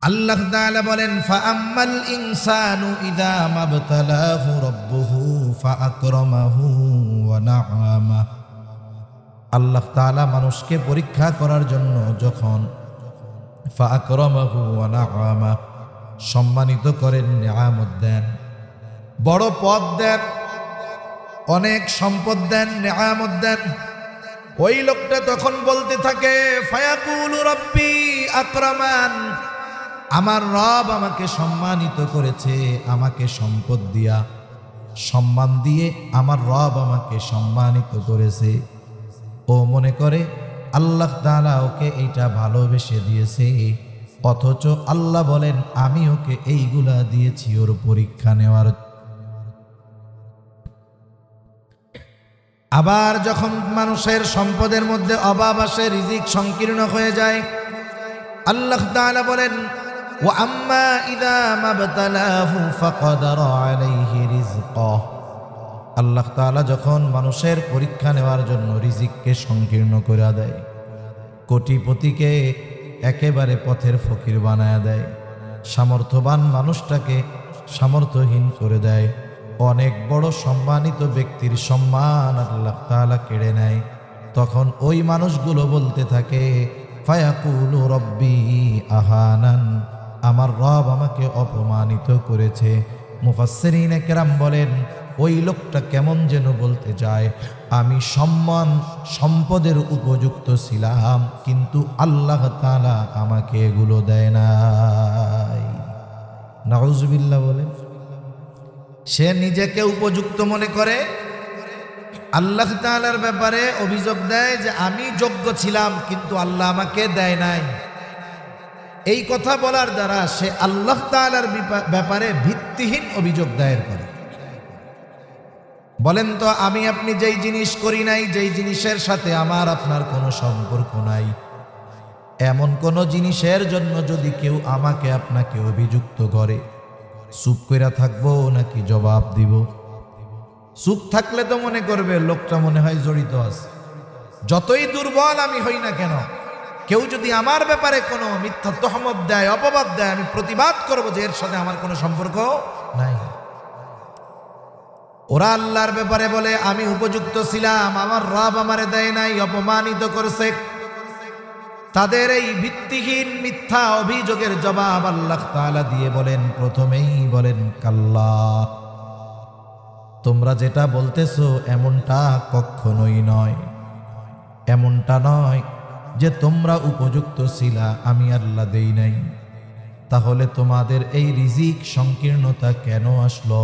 আল্লাহ তাআলা বলেন, ফাআম্মাল ইনসানু ইযা মাবতালাহু রাব্বুহু ফাআকরামাহু ওয়া না'আমা। আল্লাহ তাআলা মানুষকে পরীক্ষা করার জন্য যখন ফাআকরামাহু ওয়া না'আমা সম্মানিত করেন, নিয়ামত দেন, বড় পদ দেন, অনেক সম্পদ দেন, নিয়ামত দেন, ওই লোকটা তখন বলতে থাকে ফায়াকুলু রাব্বি আকরামান, আমার রব আমাকে সম্মানিত করেছে, আমাকে সম্পদ দিয়া সম্মান দিয়ে আমার রব আমাকে সম্মানিত করেছে। ও মনে করে আল্লাহ তাআলা ওকে এইটা ভালোবেসে দিয়েছে, অথচ আল্লাহ বলেন আমি ওকে এইগুলা দিয়েছি ওর পরীক্ষা নেওয়ার। আবার যখন মানুষের সম্পদের মধ্যে অভাব আসে, রিজিক সংকীর্ণ হয়ে যায়, আল্লাহ তাআলা বলেন ওয়া আম্মা ইযা মাবতালাহু ফাকদারা আলাইহি রিজকাহ। আল্লাহ তাআলা যখন মানুষের পরীক্ষা নেওয়ার জন্য রিজিককে সংকীর্ণ করে দেয়, কোটিপতিকে একেবারে পথের ফকির বানায় দেয়, সামর্থ্যবান মানুষটাকে সামর্থ্যহীন করে দেয়, অনেক বড় সম্মানিত ব্যক্তির সম্মান আল্লাহ তাআলা কেড়ে নেয়, তখন ওই মানুষগুলো বলতে থাকে ফায়াকুলু রব্বি আহানান, আমার রব আমাকে অপমানিত করেছে। মুফাসসিরিনে কেরাম বলেন ওই লোকটা কেমন যেন বলতে যায়, আমি সম্মান সম্পদের উপযুক্ত ছিলাম, কিন্তু আল্লাহ তাআলা আমাকে এগুলো দেয় নাই। নাউজুবিল্লাহ বলেন। সে নিজেকে উপযুক্ত মনে করে, আল্লাহ তাআলার ব্যাপারে অভিযোগ দেয় যে আমি যোগ্য ছিলাম কিন্তু আল্লাহ আমাকে দেয় নাই। এই কথা বলার দ্বারা সে আল্লাহ তাআলার ব্যাপারে ভিত্তিহীন অভিযোগ দায়ের করে। বলেন তো, আমি আপনি যেই জিনিস করি নাই, যেই জিনিসের সাথে আমার আপনার কোনো সম্পর্ক নাই, এমন কোন জিনিসের জন্য যদি কেউ আমাকে আপনাকে অভিযুক্ত করে, চুপ কইরা থাকবো নাকি জবাব দিব? চুপ থাকলে তো মনে করবে লোকটা মনে হয় জড়িত আছে। যতই দুর্বল আমি হই না কেন, কেউ যদি আমার ব্যাপারে কোনো মিথ্যা তহমত দেয়, অপবাদ দেয়, আমি প্রতিবাদ করব যে এর সাথে আমার কোনো সম্পর্ক নাই। ওরা আল্লাহর ব্যাপারে বলে আমি উপযুক্ত ছিলাম, আমার রব আমারে দেয় নাই, অপমানিত করেছে। তাদের এই ভিত্তিহীন মিথ্যা অভিযোগের জবাব আল্লাহ তাআলা দিয়ে বলেন, প্রথমেই বলেন কাল্লা, তোমরা যেটা বলতেছো এমনটা কখনোই নয়। এমনটা নয় যে তোমরা উপযুক্ত ছিলা, আমি আল্লাহ দেই নাই। তাহলে তোমাদের এই রিজিক সংকীর্ণতা কেন আসলো?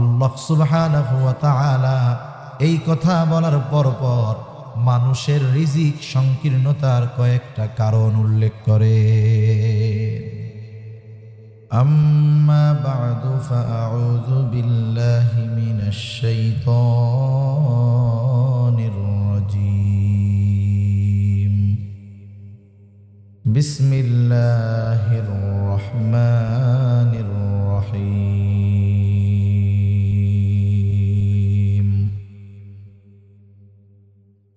আল্লাহ সুবহানাহু ওয়া তাআলা এই কথা বলার পর মানুষের রিজিক সংকীর্ণতার কয়েকটা কারণ উল্লেখ করে। আম্মা বা'দু ফাআউযু বিল্লাহি মিনাশ শাইতানির রাজীম। বিসমিল্লাহির রহমানির রহিম।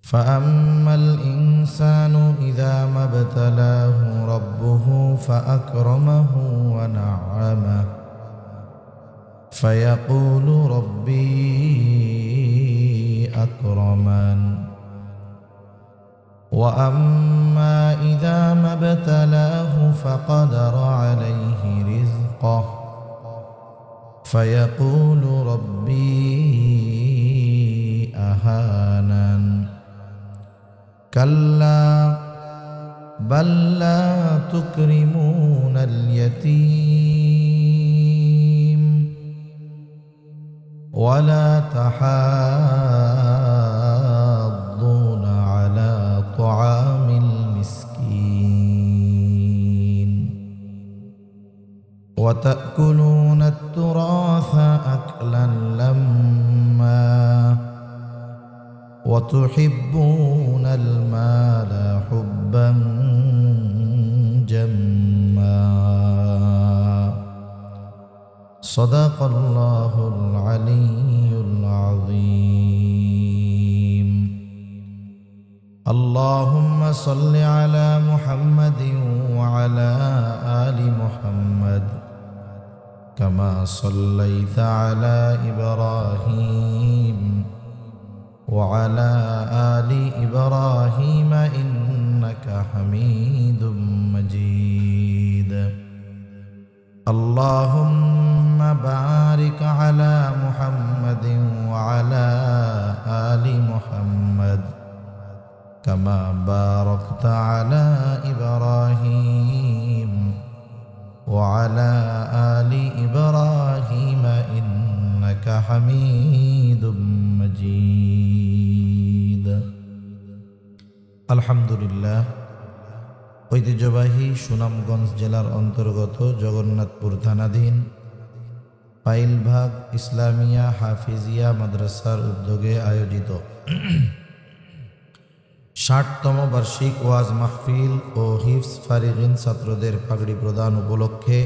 فأما الإنسان إذا ما ابتلاه ربه فأكرمه ونعمه فيقول ربي أكرمن وأما إذا ما ابتلاه فقدر عليه رزقه فيقول ربي أهانن كلا بل لا تكرمون اليتيم ولا تحاضون على طعام المسكين وتأكلون التراث أكلا لما وتحبون المال حبا جما صدق الله العلي العظيم. اللهم صل على محمد وعلى آل محمد محمد كما صليت على إبراهيم وعلى آل إبراهيم إنك حميد مجيد اللهم بارك على محمد وعلى آل محمد كما باركت على إبراهيم وعلى آل إبراهيم إنك حميد مجيد الحمد لله ঐতিহ্যবাহী সুনামগঞ্জ জেলার অন্তর্গত জগন্নাথপুর থানাধীন পাইলভাগ ইসলামিয়া হাফিজিয়া মাদ্রাসার উদ্যোগে আয়োজিত ৬০তম বার্ষিক ওয়াজ মাহফিল ও হিফজ ফারিগিন ছাত্রদের পাগড়ি প্রদান উপলক্ষে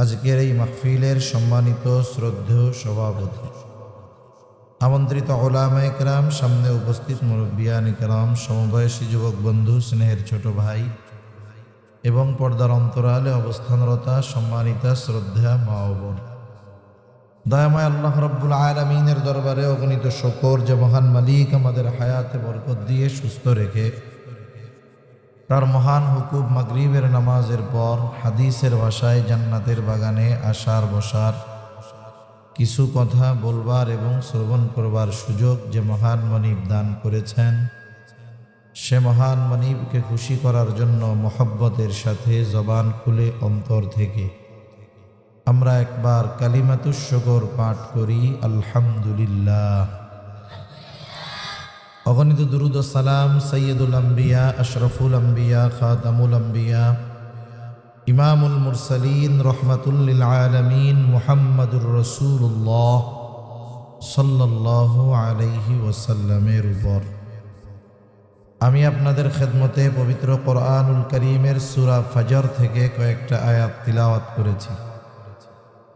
আজকের এই মাহফিলের সম্মানিত শ্রদ্ধেয় সভাপতি, আমন্ত্রিত উলামায়ে কেরাম, সামনে উপস্থিত মুরব্বিয়ানে কেরাম, সমবয়সী যুবক বন্ধু, স্নেহের ছোট ভাই এবং পর্দার অন্তরালে অবস্থানরতা সম্মানিতা শ্রদ্ধা মা ও বোন, দয়াময় আল্লাহ রাব্বুল আলামিনের দরবারে অগণিত শুকর যে মহান মালিক আমাদের হায়াতে বরকত দিয়ে সুস্থ রেখে তার মহান হুকুম মাগরিবের নামাজের পর হাদিসের ভাষায় জান্নাতের বাগানে আসার বসার, কিছু কথা বলবার এবং শ্রবণ করবার সুযোগ যে মহান মনিব দান করেছেন, সে মহান মনিবকে খুশি করার জন্য মহব্বতের সাথে জবান খুলে অন্তর থেকে আমরা একবার কালিমাতুশ শুকর পাঠ করি, আলহামদুলিল্লাহ। অগণিত দুরুদ ও সালাম সৈয়দুল আম্বিয়া, আশরাফুল আম্বিয়া, খাতামুল আম্বিয়া, ইমামুল মুরসালিন, রহমাতুল লিল আলামিন মুহাম্মাদুর রাসূলুল্লাহ সাল্লাল্লাহু আলাইহি ওয়াসাল্লামের উপর। আমি আপনাদের খেদমতে পবিত্র কোরআনুল কারীমের সূরা ফজর থেকে কয়েকটা আয়াত তিলাওয়াত করেছি।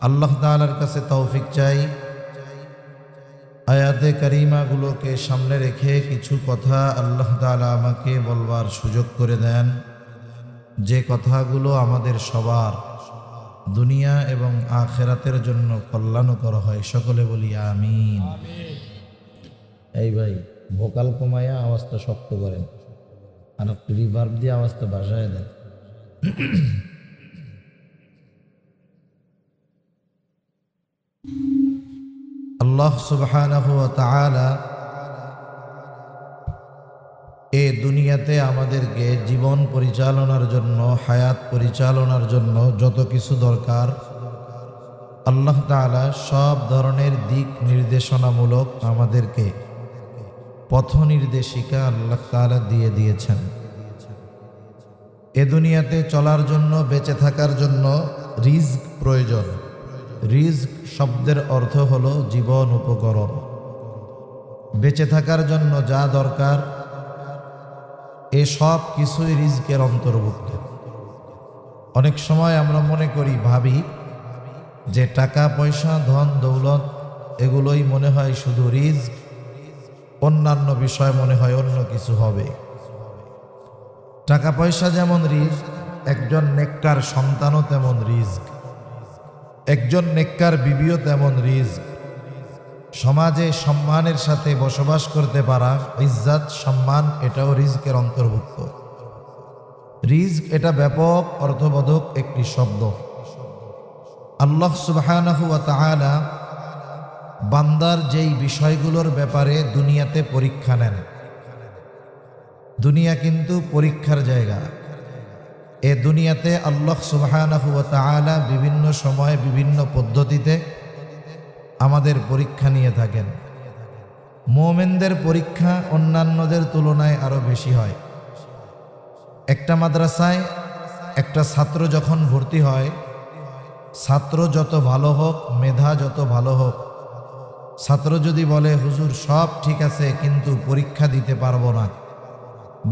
আল্লাহ তাআলার কাছে তৌফিক চাই আয়াতে কারিমাগুলোকে সামনে রেখে কিছু কথা আল্লাহ তাআলা আমাকে বলবার সুযোগ করে দেন, যে কথাগুলো আমাদের সবার দুনিয়া এবং আখিরাতের জন্য কল্যাণকর হয়। সকলে বলি আমিন। এই ভাই ভোকাল কমায়া আওয়াজটা শক্ত করেন, আর একটু রিভার্ব দিয়ে আওয়াজটা বাসায় দেন। আল্লাহ সুবহানাহু ওয়া তাআলা এই দুনিয়াতে আমাদেরকে জীবন পরিচালনার জন্য, হায়াত পরিচালনার জন্য যত কিছু দরকার আল্লাহ তাআলা সব ধরনের দিক নির্দেশনামূলক আমাদেরকে পথ নির্দেশিকা আল্লাহ তাআলা দিয়ে দিয়েছেন। এ দুনিয়াতে চলার জন্য, বেঁচে থাকার জন্য রিজক প্রয়োজন। রিজক শব্দের অর্থ হলো জীবন উপকরণ। বেঁচে থাকার জন্য যা দরকার এ সব কিছুই রিজকের অন্তর্ভুক্ত। অনেক সময় আমরা মনে করি, ভাবি যে টাকা পয়সা, ধন দৌলত এগুলোই মনে হয় শুধু রিজক, অন্যান্য বিষয় মনে হয় অন্য কিছু হবে। টাকা পয়সা যেমন রিজক, একজন নেককার সন্তানও তেমন রিজক, একজন নেককার বিবিও তেমন রিজক। সমাজে সম্মানের সাথে বসবাস করতে পারা, ইজ্জত সম্মান, এটাও রিজকের অন্তর্ভুক্ত। রিজক এটা ব্যাপক অর্থবোধক একটি শব্দ। আল্লাহ সুবহানাহু ওয়া তাআলা বান্দার যেই বিষয়গুলোর ব্যাপারে দুনিয়াতে পরীক্ষা নেন, দুনিয়া কিন্তু পরীক্ষার জায়গা। এ দুনিয়াতে আল্লাহ সুবহানাহু ওয়া তাআলা বিভিন্ন সময়ে বিভিন্ন পদ্ধতিতে আমাদের পরীক্ষা নিয়ে থাকেন। মুমিনদের পরীক্ষা অন্যান্যদের তুলনায় আরো বেশি হয়। একটা মাদ্রাসায় একটা ছাত্র যখন ভর্তি হয়, ছাত্র যত ভালো হোক, মেধা যত ভালো হোক, ছাত্র যদি বলে হুজুর সব ঠিক আছে কিন্তু পরীক্ষা দিতে পারবো না,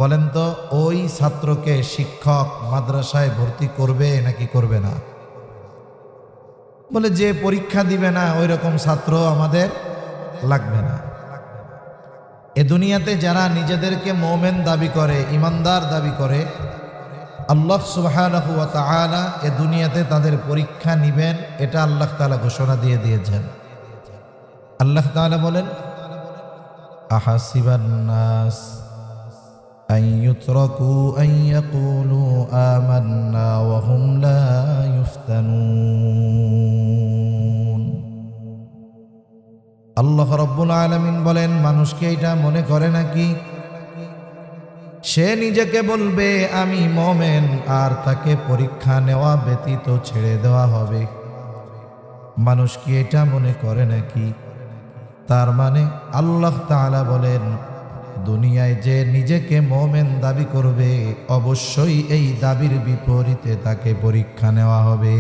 বলেন তো ওই ছাত্রকে শিক্ষক মাদ্রাসায় ভর্তি করবে নাকি করবে না? বলে যে পরীক্ষা দিবে না ওই রকম ছাত্র আমাদের লাগবে না। এ দুনিয়াতে যারা নিজেদেরকে মুমিন দাবি করে, ইমানদার দাবি করে, আল্লাহ সুবহানাহু ওয়া তাআলা এ দুনিয়াতে তাদের পরীক্ষা নিবেন, এটা আল্লাহ তাআলা ঘোষণা দিয়ে দিয়েছেন। আল্লাহ তাআলা বলেন, আহাসিবান নাস আন ইউতরাকু আন ইয়াকুলু আমান্না ওয়া হুম লা ইফতানুন। আল্লাহ রাব্বুল আলামিন বলেন, মানুষকে এটা মনে করে নাকি সে নিজেকে বলবে আমি মুমিন আর তাকে পরীক্ষা নেওয়া ব্যতীত ছেড়ে দেওয়া হবে? মানুষ কি এটা মনে করে নাকি? তার মানে আল্লাহ তাআলা বলেন, দুনিয়ায় যে নিজেকে মুমিন দাবি করবে অবশ্যই এই দাবির বিপরীতে তাকে পরীক্ষা নেওয়া হবে।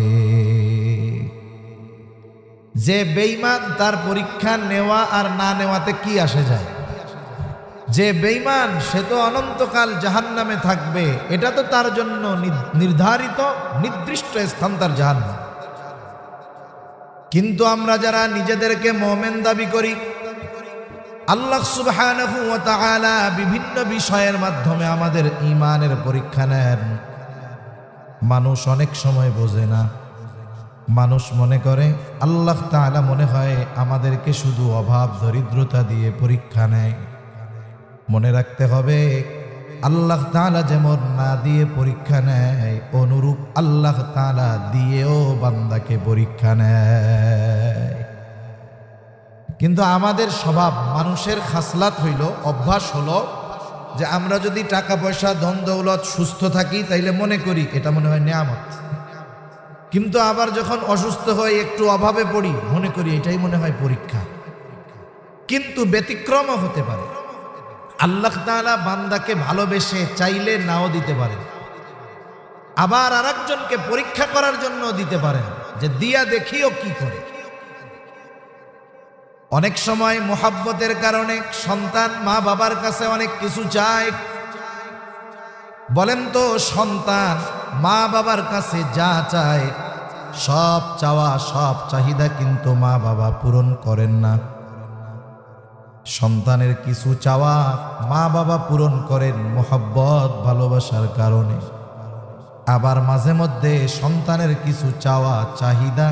যে বেঈমান তার পরীক্ষা নেওয়া আর না নেওয়াতে কি আসে যায়? যে বেঈমান সে তো অনন্তকাল জাহান্নামে থাকবে, এটা তো তার জন্য নির্ধারিত নির্দিষ্ট স্থান তার জাহান্নাম। কিন্তু আমরা যারা নিজেদেরকে মুমিন দাবি করি, আল্লাহ সুবহানাহু ওয়া তাআলা বিভিন্ন বিষয়ের মাধ্যমে আমাদের ঈমানের পরীক্ষা নেন। মানুষ অনেক সময় বোঝে না, মানুষ মনে করে আল্লাহ তাআলা মনে হয় আমাদেরকে শুধু অভাব দরিদ্রতা দিয়ে পরীক্ষা নেয়। মনে রাখতে হবে, আল্লাহ তাআলা যেমন না দিয়ে পরীক্ষা নেয়, অনুরূপ আল্লাহ তাআলা দিয়েও বান্দাকে পরীক্ষা নেয়। কিন্তু আমাদের স্বভাব, মানুষের খাসলাত হইল, অভ্যাস হলো যে আমরা যদি টাকা পয়সা ধন দৌলত সুস্থ থাকি তাইলে মনে করি এটা মনে হয় নিয়ামত। কিন্তু আবার যখন অসুস্থ হই, একটু অভাবে পড়ি, মনে করি এটাই মনে হয় পরীক্ষা। কিন্তু ব্যতিক্রমও হতে পারে। আল্লাহ তাআলা বান্দাকে ভালোবেসে চাইলে নাও দিতে পারেন, আবার আরেকজনকে পরীক্ষা করার জন্য দিতে পারেন, যে দিয়া দেখিও কি করে। অনেক সময় মোহাব্বতের কারণে সন্তান মা বাবার কাছে অনেক কিছু চায়। বলেন তো, সন্তান মা বাবার কাছে যা চায়, সব চাওয়া সব চাহিদা কিন্তু মা বাবা পূরণ করেন না। সন্তানের কিছু চাওয়া মা বাবা পূরণ করেন মোহাব্বত ভালোবাসার কারণে। আবার মাঝে মধ্যে সন্তানের কিছু চাওয়া চাহিদা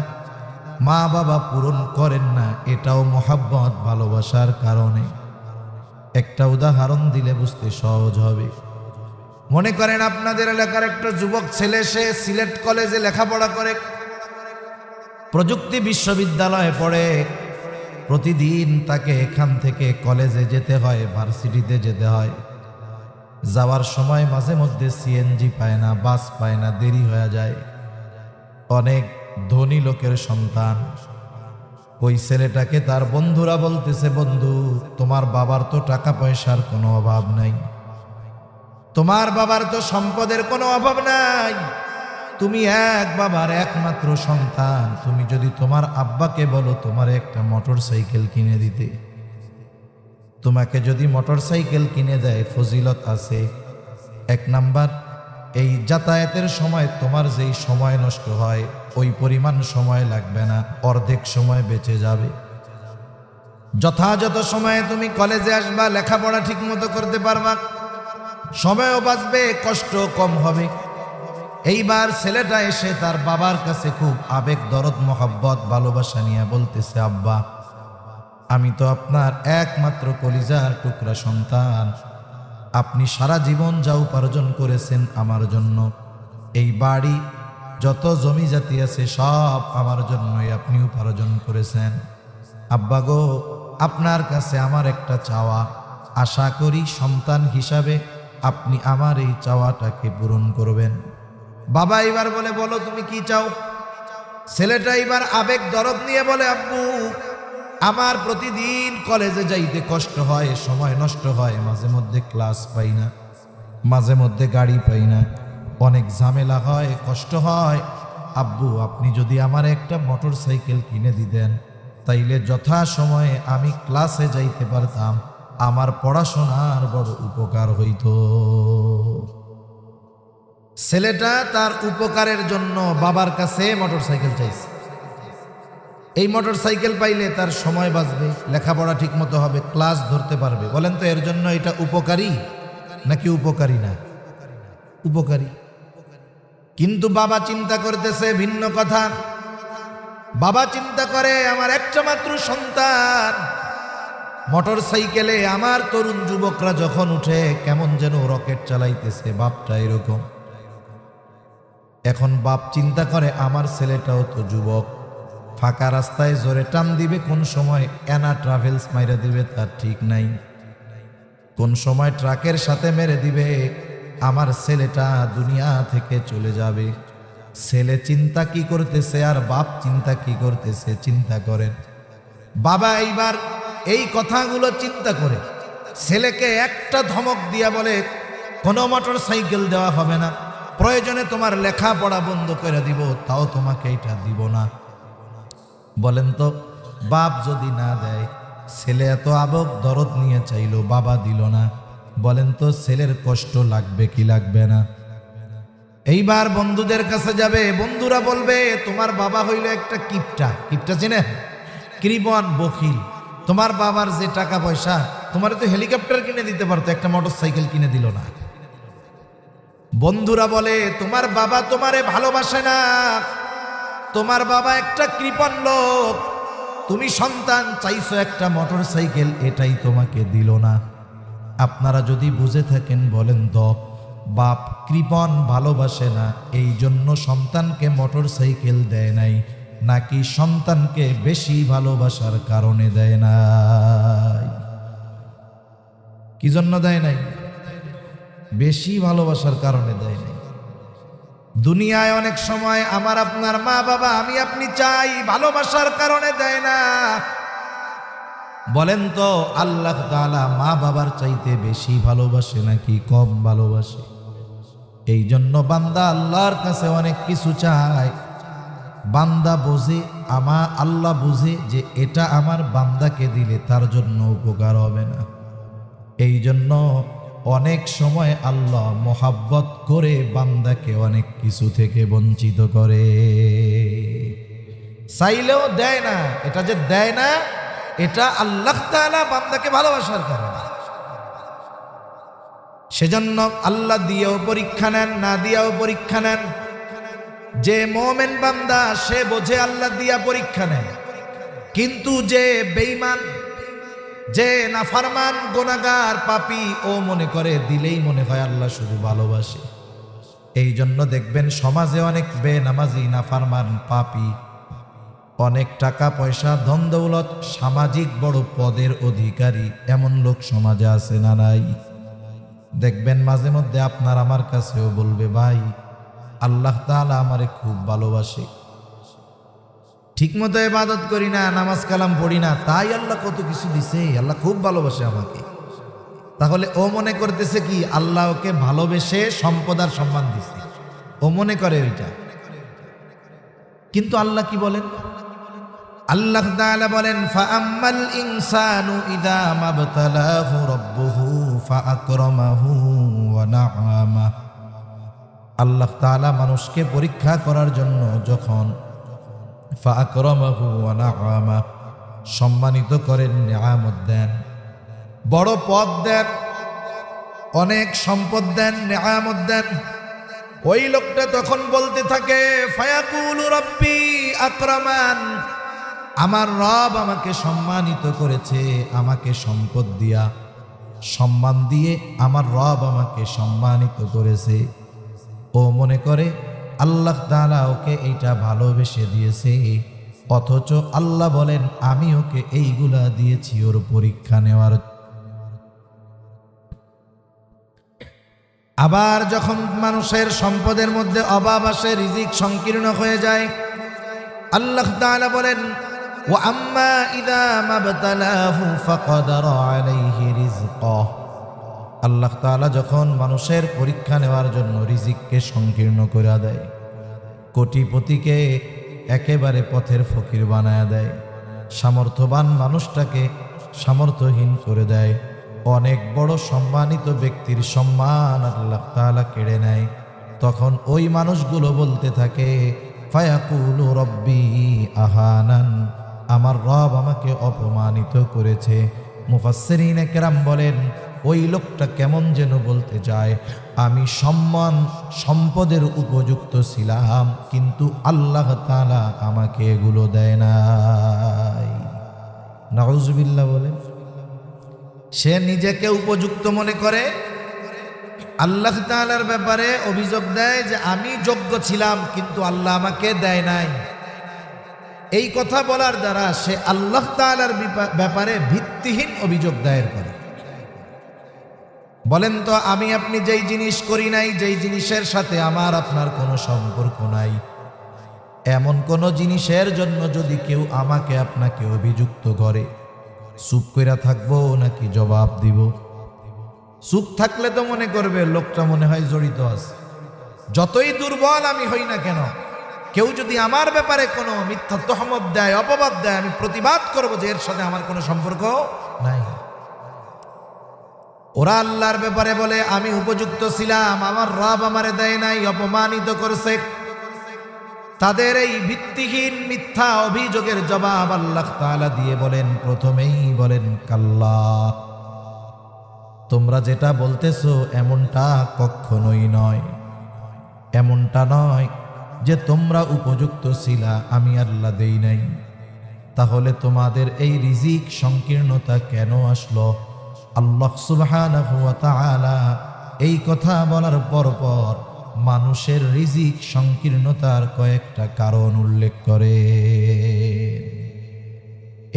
মা বাবা পূরণ করেন না, এটাও মোহাব্বত ভালোবাসার কারণে। একটা উদাহরণ দিলে বুঝতে সহজ হবে। মনে করেন আপনাদের এলাকার একটা যুবক ছেলে, সে সিলেট কলেজে লেখাপড়া করে, প্রযুক্তি বিশ্ববিদ্যালয়ে পড়ে। প্রতিদিন তাকে এখান থেকে কলেজে যেতে হয়, ভার্সিটিতে যেতে হয়। যাওয়ার সময় মাঝে মধ্যে সিএনজি পায় না, বাস পায় না, দেরি হয়ে যায়। অনেক ধনী লোকের সন্তান। ওই ছেলেটাকে তার বন্ধুরা বলতেছে, বন্ধু তোমার বাবার তো টাকা পয়সার কোনো অভাব নাই, তোমার বাবার তো সম্পদের কোনো অভাব নাই, তুমি এক বাবার একমাত্র সন্তান, তুমি যদি তোমার আব্বাকে বলো তোমার একটা মোটর সাইকেল কিনে দিতে, তোমাকে যদি মোটর সাইকেল কিনে দেয় ফজিলত আছে। এক নাম্বার, এই যাতায়াতের সময় তোমার যেই সময় নষ্ট হয় ওই পরিমাণ সময় লাগবে না, অর্ধেক সময় বেঁচে যাবে। যথাযথ সময়ে তুমি কলেজে আসবা, লেখাপড়া ঠিক মতো করতে পারবা, সময়ও বাঁচবে, কষ্ট কম হবে। এইবার ছেলেটা এসে তার বাবার কাছে খুব আবেগ দরদ মোহাব্বত ভালোবাসা নিয়ে বলতেছে, আব্বা আমি তো আপনার একমাত্র কলিজার টুকরা সন্তান, আপনি সারা জীবন যা উপার্জন করেছেন আমার জন্য, এই বাড়ি যত জমি জাতি আছে সব আমার জন্যই আপনি উপার্জন করেছেন। আব্বা গো, আপনার কাছে আমার একটা চাওয়া, আশা করি সন্তান হিসাবে আপনি আমার এই চাওয়াটাকে পূরণ করবেন। বাবা এবার বলে, বলো তুমি কি চাও? ছেলেটা এবার আবেগ দরদ নিয়ে বলে, আব্বু আমার প্রতিদিন কলেজে যাইতে কষ্ট হয়, সময় নষ্ট হয়, মাঝে মধ্যে ক্লাস পাই না, মাঝে মধ্যে গাড়ি পাই না, অনেক ঝামেলা হয়, কষ্ট হয়। আব্বু আপনি যদি আমার একটা মোটর সাইকেল কিনে দিতেন, তাইলে যথা সময়ে আমি ক্লাসে যাইতে পারতাম, আমার পড়াশোনার বড় উপকার হইত। ছেলেটা তার উপকারের জন্য বাবার কাছে মোটর সাইকেল চাইছে। এই মোটর সাইকেল পাইলে তার সময় বাঁচবে, লেখাপড়া ঠিক মতো হবে, ক্লাস ধরতে পারবে। বলেন তো এর জন্য এটা উপকারী নাকি উপকারী না? উপকারী। কিন্তু বাবা চিন্তা করতেছে ভিন্ন কথা। বাবা চিন্তা করে আমার একটা মাত্র সন্তান, মোটর সাইকেলে আমার তরুণ যুবকরা যখন উঠে কেমন যেন রকেট চালাইতেছে, বাপটা এরকম। এখন বাপ চিন্তা করে আমার ছেলেটাও তো যুবক, ফাঁকা রাস্তায় জোরে টান দিবে, কোন সময় এনা ট্রাভেলস মাইরা দিবে তার ঠিক নাই, কোন সময় ট্রাকের সাথে মেরে দিবে, আমার ছেলেটা দুনিয়া থেকে চলে যাবে। ছেলে চিন্তা কি করতেছে আর বাপ চিন্তা কি করতেছে চিন্তা করেন। বাবা এইবার এই কথাগুলো চিন্তা করে ছেলেকে একটা ধমক দিয়া বলে, কোনো মোটর সাইকেল দেওয়া হবে না, প্রয়োজনে তোমার লেখাপড়া বন্ধ করে দিব, তাও তোমাকে এটা দিব না। বলেন তো, বাপ যদি না দেয়, ছেলে এত আবেগ দরদ নিয়ে চাইলো, বাবা দিল না, বলেন তো ছেলের কষ্ট লাগবে কি লাগবে না? এইবার বন্ধুদের কাছে যাবে, বন্ধুরা বলবে তোমার বাবা হইল একটা কিপটা। কিপটা চিনে? কৃপণ, বখিল। তোমার বাবার যে টাকা পয়সা, তোমার তো হেলিকপ্টার কিনে দিতে পারতো, একটা মোটর সাইকেল কিনে দিল না। বন্ধুরা বলে তোমার বাবা তোমারে ভালোবাসে না, তোমার বাবা একটা কৃপণ লোক, তুমি সন্তান চাইছো একটা মোটর সাইকেল, এটাই তোমাকে দিল না। আপনারা যদি বুঝে থাকেন বলেন তো, বাপ কৃপণ, ভালোবাসে না, এই জন্য সন্তানকে মোটর সাইকেল দেয় নাই, নাকি সন্তানকে বেশি ভালোবাসার কারণে দেয় নাই? কি জন্য দেয় নাই? বেশি ভালোবাসার কারণে দেয় নাই। দুনিয়ায় অনেক সময় আমার আপনার মা বাবা, আমি আপনি চাই, ভালোবাসার কারণে দেয় না। বলেন তো আল্লাহ তাআলা মা বাবার চাইতে বেশি ভালোবাসে নাকি কম ভালোবাসে? এই জন্য বান্দা আল্লাহর কাছে অনেক কিছু চায়। বান্দা বোঝে, আল্লাহ বুঝে যে এটা আমার বান্দাকে দিলে তার জন্য উপকার হবে না। এই জন্য অনেক সময় আল্লাহ মোহাব্বত করে বান্দাকে অনেক কিছু থেকে বঞ্চিত করে, চাইলেও দেয় না। এটা যে দেয় না, এটা আল্লাহ তাআলা বান্দাকে ভালোবাসার কারণে। সেজন্য আল্লাহ দিয়েও পরীক্ষা নেন, না দিয়েও পরীক্ষা নেন। যে মুমিন বান্দা সে বোঝে আল্লাহ দিয়া পরীক্ষা নেয়, কিন্তু যে বেঈমান, যে নাফরমান, গুনাহগার, পাপী, ও মনে করে দিলেই মনে হয় আল্লাহ শুধু ভালোবাসে। এই জন্য দেখবেন সমাজে অনেক বেনামাজি, নাফরমান, পাপী, অনেক টাকা পয়সা, ধন দৌলত, সামাজিক বড় পদের অধিকারী এমন লোক সমাজে আছে না নাই? দেখবেন মাঝে মধ্যে আপনার আমার কাছেও বলবে, ভাই আল্লাহ তাআলা আমারে খুব ভালোবাসে, ঠিকমতো ইবাদত করি না, নামাজ কালাম পড়ি না, তাই আল্লাহ কত কিছু দিছে, আল্লাহ খুব ভালোবাসে আমাকে। তাহলে ও মনে করতেছে কি আল্লাহ ওকে ভালোবেসে সম্পদ আর সম্মান দিছে, ও মনে করে ওইটা। কিন্তু আল্লাহ কি বলেন? আল্লাহ তাআলা বলেন, ফাআম্মাল ইনসানু ইযা মাবতালাহু রাব্বুহু ফাআকরামাহু ওয়া নাআমা। আল্লাহ তাআলা মানুষকে পরীক্ষা করার জন্য যখন ফাআকরামাহু ওয়া নাআমা, সম্মানিত করেন, নিয়ামত দেন, বড় পদ দেন, অনেক সম্পদ দেন, নিয়ামত দেন, ওই লোকটা তখন বলতে থাকে, ফায়াকুলু রাব্বি আকরামান, আমার রব আমাকে সম্মানিত করেছে, আমাকে সম্পদ দিয়া, সম্মান দিয়ে আমার রব আমাকে সম্মানিত করেছে। ও মনে করে আল্লাহ তাআলা ওকে এইটা ভালোবেসে দিয়েছে, অথচ আল্লাহ বলেন আমি ওকে এইগুলা দিয়েছি ওর পরীক্ষা নেওয়ার। আবার যখন মানুষের সম্পদের মধ্যে অভাব আসে, রিজিক সংকীর্ণ হয়ে যায়, আল্লাহ তাআলা বলেন, ওয়া আম্মা ইযা মাবতালাহু ফাকদারা আলাইহি রিজকাহ। আল্লাহ তাআলা যখন মানুষের পরীক্ষা নেওয়ার জন্য রিজিককে সংকীর্ণ করে দেয়, কোটিপতিকে একেবারে পথের ফকির বানায় দেয়, সামর্থ্যবান মানুষটাকে সামর্থ্যহীন করে দেয়, অনেক বড় সম্মানিত ব্যক্তির সম্মান আল্লাহ তাআলা কেড়ে নেয়, তখন ওই মানুষগুলো বলতে থাকে, ফায়াকুলু রব্বি আহানান, আমার রব আমাকে অপমানিত করেছে। মুফাসসিরিনে কেরাম বলেন, ওই লোকটা কেমন যেন বলতে যায়, আমি সম্মান সম্পদের উপযুক্ত ছিলাম, কিন্তু আল্লাহ তাআলা আমাকে এগুলো দেয় নাই। নাউজুবিল্লাহ বলে। সে নিজেকে উপযুক্ত মনে করে, আল্লাহ তাআলার ব্যাপারে অভিযোগ দেয় যে আমি যোগ্য ছিলাম কিন্তু আল্লাহ আমাকে দেয় নাই। এই কথা বলার দ্বারা সে আল্লাহ তাআলার ব্যাপারে ভিত্তিহীন অভিযোগ দায়ের করে। বলেন তো, আমি আপনি যেই জিনিস করি নাই, যেই জিনিসের সাথে আমার আপনার কোনো সম্পর্ক নাই, এমন কোন জিনিসের জন্য যদি কেউ আমাকে আপনাকে অভিযুক্ত করে, চুপ কইরা থাকবো নাকি জবাব দিব? চুপ থাকলে তো মনে করবে লোকটা মনে হয় জড়িত আছে। যতই দুর্বল আমি হই না কেন, কেউ যদি আমার ব্যাপারে কোনো মিথ্যা তহমত দেয়, অপবাদ দেয়, আমি প্রতিবাদ করব যে এর সাথে আমার কোনো সম্পর্ক নাই। ওরা আল্লাহর ব্যাপারে বলে আমি উপযুক্ত ছিলাম, আমার রব আমারে দেয় নাই, অপমানিত করেছে। তাদের এই ভিত্তিহীন মিথ্যা অভিযোগের জবাব আল্লাহ তাআলা দিয়ে বলেন, প্রথমেই বলেন কাল্লা, তোমরা যেটা বলতেছো এমনটা কখনোই নয়। এমনটা নয় যে তোমরা উপযুক্ত ছিলা, আমি আল্লাহ দেই নাই। তাহলে তোমাদের এই রিজিক সংকীর্ণতা কেন আসলো? আল্লাহ সুবহানাহু ওয়া তাআলা এই কথা বলার পর মানুষের রিজিক সংকীর্ণতার কয়েকটা কারণ উল্লেখ করে।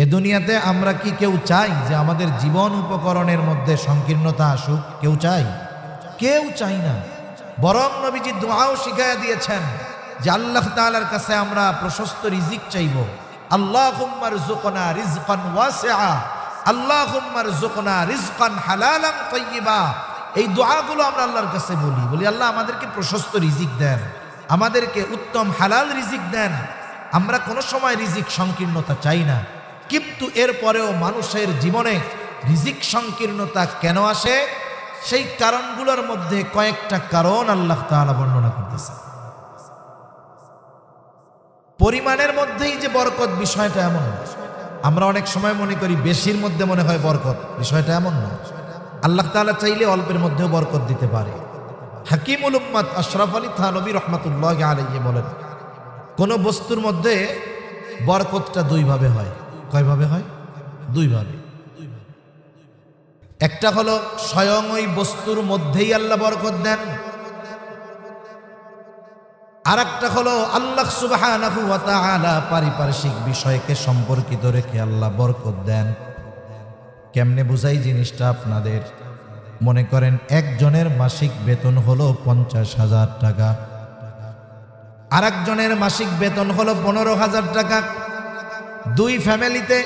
এ দুনিয়াতে আমরা কি কেউ চাই যে আমাদের জীবন উপকরণের মধ্যে সংকীর্ণতা আসুক? কেউ চাই? কেউ চাই না। বরং নবীজি দোয়াও শিখাইয়া দিয়েছেন যে আল্লাহ তাআলার কাছে আমরা প্রশস্ত রিজিক চাইব। আল্লাহুম্মা রযুকনা রিজকান ওয়াসিআ, আল্লাহুম্মা রযুকনা রিজকান হালালান তাইয়্যিবা। এই দোয়াগুলো আমরা আল্লাহর কাছে বলি আল্লাহ আমাদেরকে প্রশস্ত রিজিক দেন, আমাদেরকে উত্তম হালাল রিজিক দেন। আমরা কোনো সময় রিজিক সংকীর্ণতা চাই না, কিন্তু এরপরেও মানুষের জীবনে রিজিক সংকীর্ণতা কেন আসে? সেই কারণগুলোর মধ্যে কয়েকটা কারণ আল্লাহ তাআলা বর্ণনা করতেছে। পরিমাণের মধ্যেই যে বরকত, বিষয়টা এমন না। আমরা অনেক সময় মনে করি বেশির মধ্যে মনে হয় বরকত, বিষয়টা এমন না। আল্লাহ তাআলা চাইলে অল্পের মধ্যেও বরকত দিতে পারে। হাকিমুল উম্মাত আশরাফ আলী থানভী রহমাতুল্লাহি আলাইহি বলেন, কোন বস্তুর মধ্যে বরকতটা দুইভাবে হয়। কয়ভাবে হয়? দুইভাবে। একটা হলো স্বয়ং ওই বস্তুর মধ্যেই আল্লাহ বরকত দেন, আর একটা হলো আল্লাহ সুবহানাহু ওয়া তাআলা পারিপার্শ্বিক বিষয়কে সম্পর্কিত রেখে আল্লাহ বরকত দেন। কেমনে বুঝাই জিনিসটা আপনাদের? মনে করেন একজনের মাসিক বেতন হলো 50,000 টাকা, আর একজনের মাসিক বেতন হলো 15,000 টাকা। দুই ফ্যামিলিতে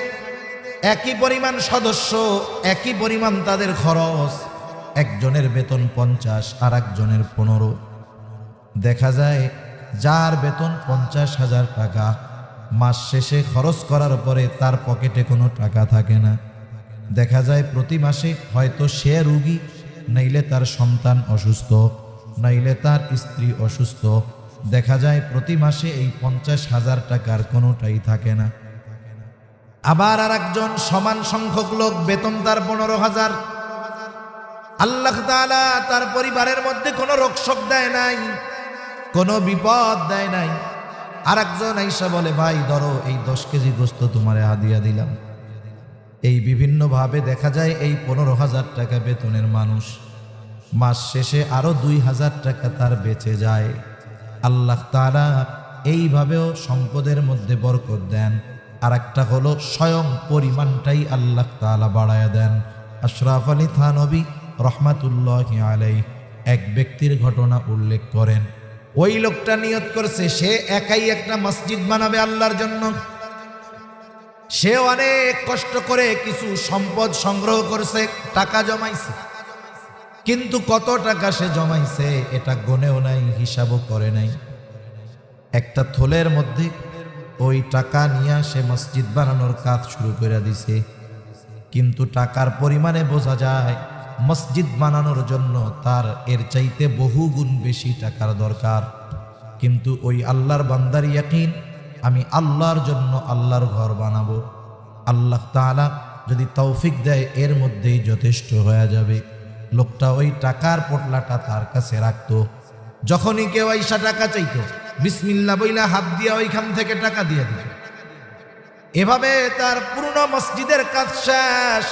একই পরিমাণ সদস্য, একই পরিমাণ তাদের খরচ, একজনের বেতন 50 আর একজনের 15। দেখা যায় যার বেতন 50,000 টাকা, মাস শেষে খরচ করার পরে তার পকেটে কোনো টাকা থাকে না। দেখা যায় প্রতি মাসে হয়তো সে রোগী, নাইলে তার সন্তান অসুস্থ, নাইলে তার স্ত্রী অসুস্থ। দেখা যায় প্রতি মাসে এই 50,000 টাকার কোনোটাই থাকে না। আবার আর একজন সমান সংখ্যক লোক, বেতন তার 15,000। আল্লাহ তাআলা তার পরিবারের মধ্যে কোনো রোগশোক দেয় নাই, কোনো বিপদ দেয় নাই। আর একজন আইসা বলে, ভাই ধরো এই 10 কেজি গোস্ত তোমারে হাদিয়া দিলাম। এই বিভিন্নভাবে দেখা যায় এই 15,000 টাকা বেতনের মানুষ মাস শেষে আরো 2,000 টাকা তার বেঁচে যায়। আল্লাহ তাআলা এইভাবেও সম্পদের মধ্যে বরকত দেন। আর একটা হলো স্বয়ং পরিমাণটাই আল্লাহ তাআলা বাড়ায়া দেন। আশরাফ আলী থানভী রহমাতুল্লাহি আলাইহি এক ব্যক্তির ঘটনা উল্লেখ করেন। ওই লোকটা নিয়ত করছে সে একাই একটা মসজিদ বানাবে আল্লাহর জন্য। সে অনেক কষ্ট করে কিছু সম্পদ সংগ্রহ করছে, টাকা জমাইছে, কিন্তু কত টাকা সে জমাইছে এটা গনেও নাই, হিসাবও করে নাই। একটা থলের মধ্যে ওই টাকা নিয়ে সে মসজিদ বানানোর কাজ শুরু করে দিছে। কিন্তু টাকার পরিমাণে বোঝা যায় মসজিদ বানানোর জন্য তার এর চাইতে বহুগুণ বেশি টাকার দরকার। কিন্তু ওই আল্লাহর বান্দার ইয়াকিন, আমি আল্লাহর জন্য আল্লাহর ঘর বানাবো। আল্লাহ তাআলা যদি তৌফিক দেয় এর মধ্যেই যথেষ্ট হয়ে যাবে। লোকটা ওই টাকার পোটলাটা তার কাছে রাখতো। যখনই কেউ আইসা টাকা চাইতো, বিসমিল্লাহ বইলা হাত দিয়া ওইখান থেকে টাকা দিয়ে দিত। এভাবে তার পুরনো মসজিদের কাজ শেষ,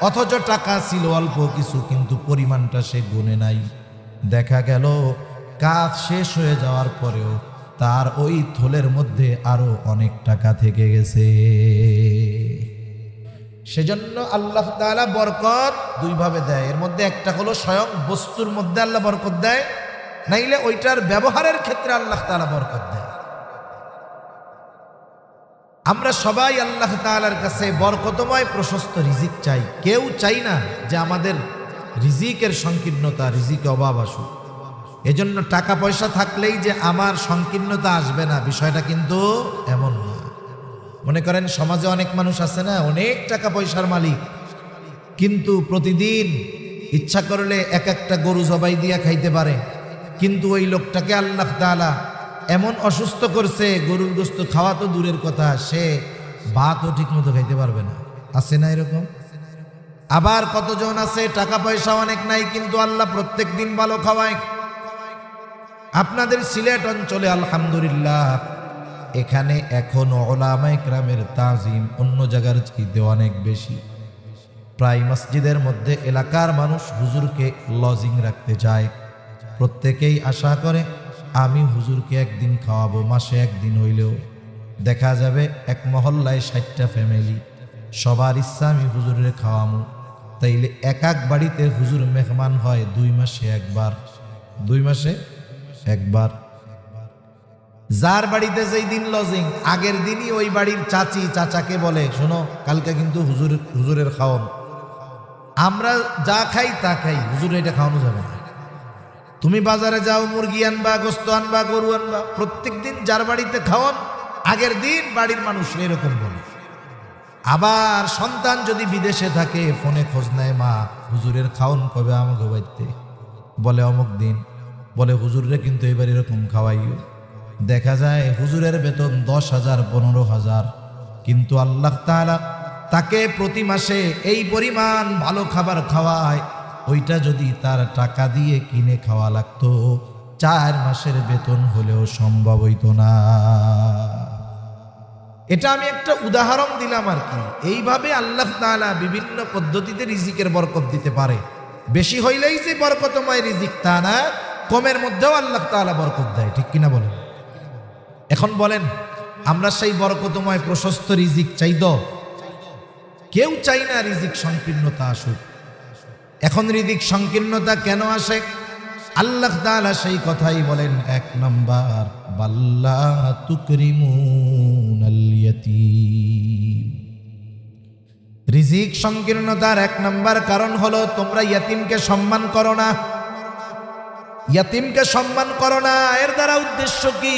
অথচ টাকা ছিল অল্প কিছু, কিন্তু পরিমাণটা সে গুনে নাই। দেখা গেল কাজ শেষ হয়ে যাওয়ার পরেও তার ওই থলের মধ্যে আরো অনেক টাকা থেকে গেছে। সেজন্য আল্লাহ তাআলা বরকত দুইভাবে দেয়। এর মধ্যে একটা হলো স্বয়ং বস্তুর মধ্যে আল্লাহ বরকত দেয়, নাইলে ওইটার ব্যবহারের ক্ষেত্রে আল্লাহ তাআলা বরকত দেয়। আমরা সবাই আল্লাহ তাআলার কাছে বরকতময় প্রশস্ত রিজিক চাই। কেউ চাই না যে আমাদের রিজিকের সংকীর্ণতা, রিজিকে অভাব আসুক। এজন্য টাকা পয়সা থাকলেই যে আমার সংকীর্ণতা আসবে না, বিষয়টা কিন্তু এমন না। মনে করেন সমাজে অনেক মানুষ আছে না, অনেক টাকা পয়সার মালিক, কিন্তু প্রতিদিন ইচ্ছা করলে এক একটা গরু জবাই দিয়া খাইতে পারে, কিন্তু ওই লোকটাকে আল্লাহ তাআলা এমন অসুস্থ করছে, গরুর গোশত খাওয়া তো দূরের কথা, সে ভাতও ঠিক মতো খাইতে পারবে না। আছে না এরকম? আবার কতজন আছে টাকা পয়সা অনেক নাই, কিন্তু আল্লাহ প্রত্যেক দিন ভালো খাওয়ায়। আপনাদের সিলেট অঞ্চলে আলহামদুলিল্লাহ এখানে এখন উলামায়ে কেরামের তাজিম অন্য জায়গার চাইতে অনেক বেশি। প্রায় মসজিদের মধ্যে এলাকার মানুষ হুজুরকে লজিং রাখতে চায়। প্রত্যেকেই আশা করে আমি হুজুরকে একদিন খাওয়াবো, মাসে একদিন হইলেও। দেখা যাবে এক মহল্লায় 60টা ফ্যামিলি, সবার ইচ্ছা আমি হুজুরের খাওয়ামু। তাইলে এক এক বাড়িতে হুজুর মেহমান হয় 2 মাসে একবার, 2 মাসে একবার। যার বাড়িতে যেই দিন লজিং, আগের দিনই ওই বাড়ির চাচি চাচাকে বলে, শোনো কালকে কিন্তু হুজুরের খাওয়ান। আমরা যা খাই তা খাই, হুজুর এটা খাওয়ানো যাবে না। তুমি বাজারে যাও, মুরগি আনবা, গোস্ত আনবা, গরু আনবা, প্রত্যেক দিন যার বাড়িতে খাওয়ান আগের দিন বাড়ির মানুষ এরকম বলে। আবার সন্তান যদি বিদেশে থাকে, ফোনে খোঁজ নেয়, মা হুজুরের খাওয়ান কবে আমাকে বাড়িতে? বলে অমুক দিন। বলে হুজুরে কিন্তু এবার এরকম খাওয়াইও। দেখা যায় হুজুরের বেতন 10,000 15,000, কিন্তু আল্লাহ তাআলা তাকে প্রতি মাসে এই পরিমাণ ভালো খাবার খাওয়ায়। ওইটা যদি তার টাকা দিয়ে কিনে খাওয়া লাগতো, 4 মাসের বেতন হলেও সম্ভব হইতো না। এটা আমি একটা উদাহরণ দিলাম আর কি। এইভাবে আল্লাহ তাআলা বিভিন্ন পদ্ধতিতে রিজিকের বরকত দিতে পারে। বেশি হইলেই যে বরকতময় রিজিক তা না, কমের মধ্যেও আল্লাহ তাআলা বরকত দেয়। ঠিক কিনা বলেন? এখন বলেন, আমরা সেই বরকতময় প্রশস্ত রিজিক চাই তো? কেউ চাই না রিজিক সংকীর্ণতা আসুক। এখন রিজিক সংকীর্ণতা কেন আসে? আল্লাহ তাআলা সেই কথাই বলেন। 1 নাম্বার, বাল্লা তুকরিমুনাল ইয়াতীম। রিজিক সংকীর্ণতার 1 নাম্বার কারণ হলো তোমরা ইয়াতিমকে সম্মান করো না। ইয়াতিমকে সম্মান করো না। এর দ্বারা উদ্দেশ্য কি?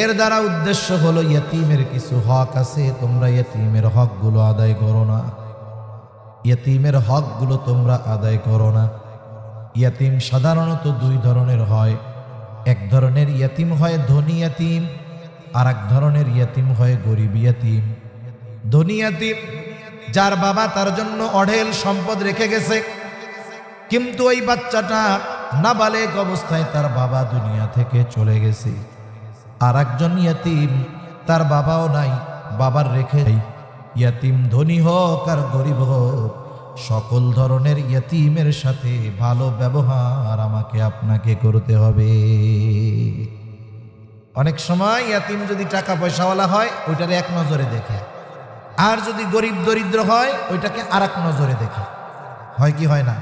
এর দ্বারা উদ্দেশ্য হলো ইয়াতিমের কিছু হক আছে, তোমরা ইয়াতিমের হকগুলো আদায় করো না। ইয়াতিমের হকগুলো তোমরা আদায় করো না। ইয়াতিম সাধারণত 2 ধরনের হয়। এক ধরনের ইয়াতিম হয় ধনী ইয়াতিম, আর এক ধরনের ইয়াতিম হয় গরিব ইয়াতিম। ধনী ইয়াতিম যার বাবা তার জন্য অঢেল সম্পদ রেখে গেছে, কিন্তু ওই বাচ্চাটা নাবালেগ অবস্থায় তার বাবা দুনিয়া থেকে চলে গেছে। আর একজন ইয়াতিম, তার বাবাও নাই, বাবার রেখে নাই। ইয়াতিম ধনী হোক আর গরিব হোক, সকল ধরনের ইয়াতিমের সাথে ভালো ব্যবহার আমাকে আপনাকে করতে হবে। অনেক সময় ইয়াতিম যদি টাকা পয়সাওয়ালা হয়, ওইটারে এক নজরে দেখে, আর যদি গরিব দরিদ্র হয় ওইটাকে আর এক নজরে দেখে। হয় কি হয় না?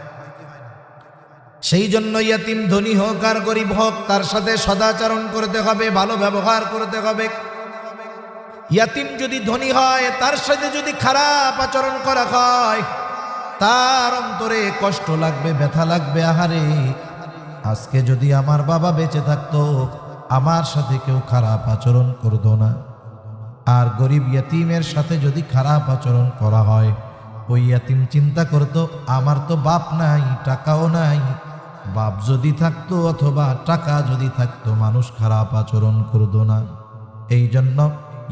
সেই জন্য ইয়াতিম ধনী হোক আর গরিব হোক, তার সাথে সদাচরণ করতে হবে, ভালো ব্যবহার করতে হবে। ইয়াতিম যদি ধনী হয়, তার সাথে যদি খারাপ আচরণ করা হয়, তার অন্তরে কষ্ট লাগবে, ব্যথা লাগবে। আহারে, আজকে যদি আমার বাবা বেঁচে থাকতো, আমার সাথে কেউ খারাপ আচরণ করতো না। আর গরিব ইয়াতিমের সাথে যদি খারাপ আচরণ করা হয়, ওই ইয়াতিম চিন্তা করতো, আমার তো বাপ নাই, টাকাও নাই। বাপ যদি থাকতো অথবা টাকা যদি থাকতো, মানুষ খারাপ আচরণ করতো না। এই জন্য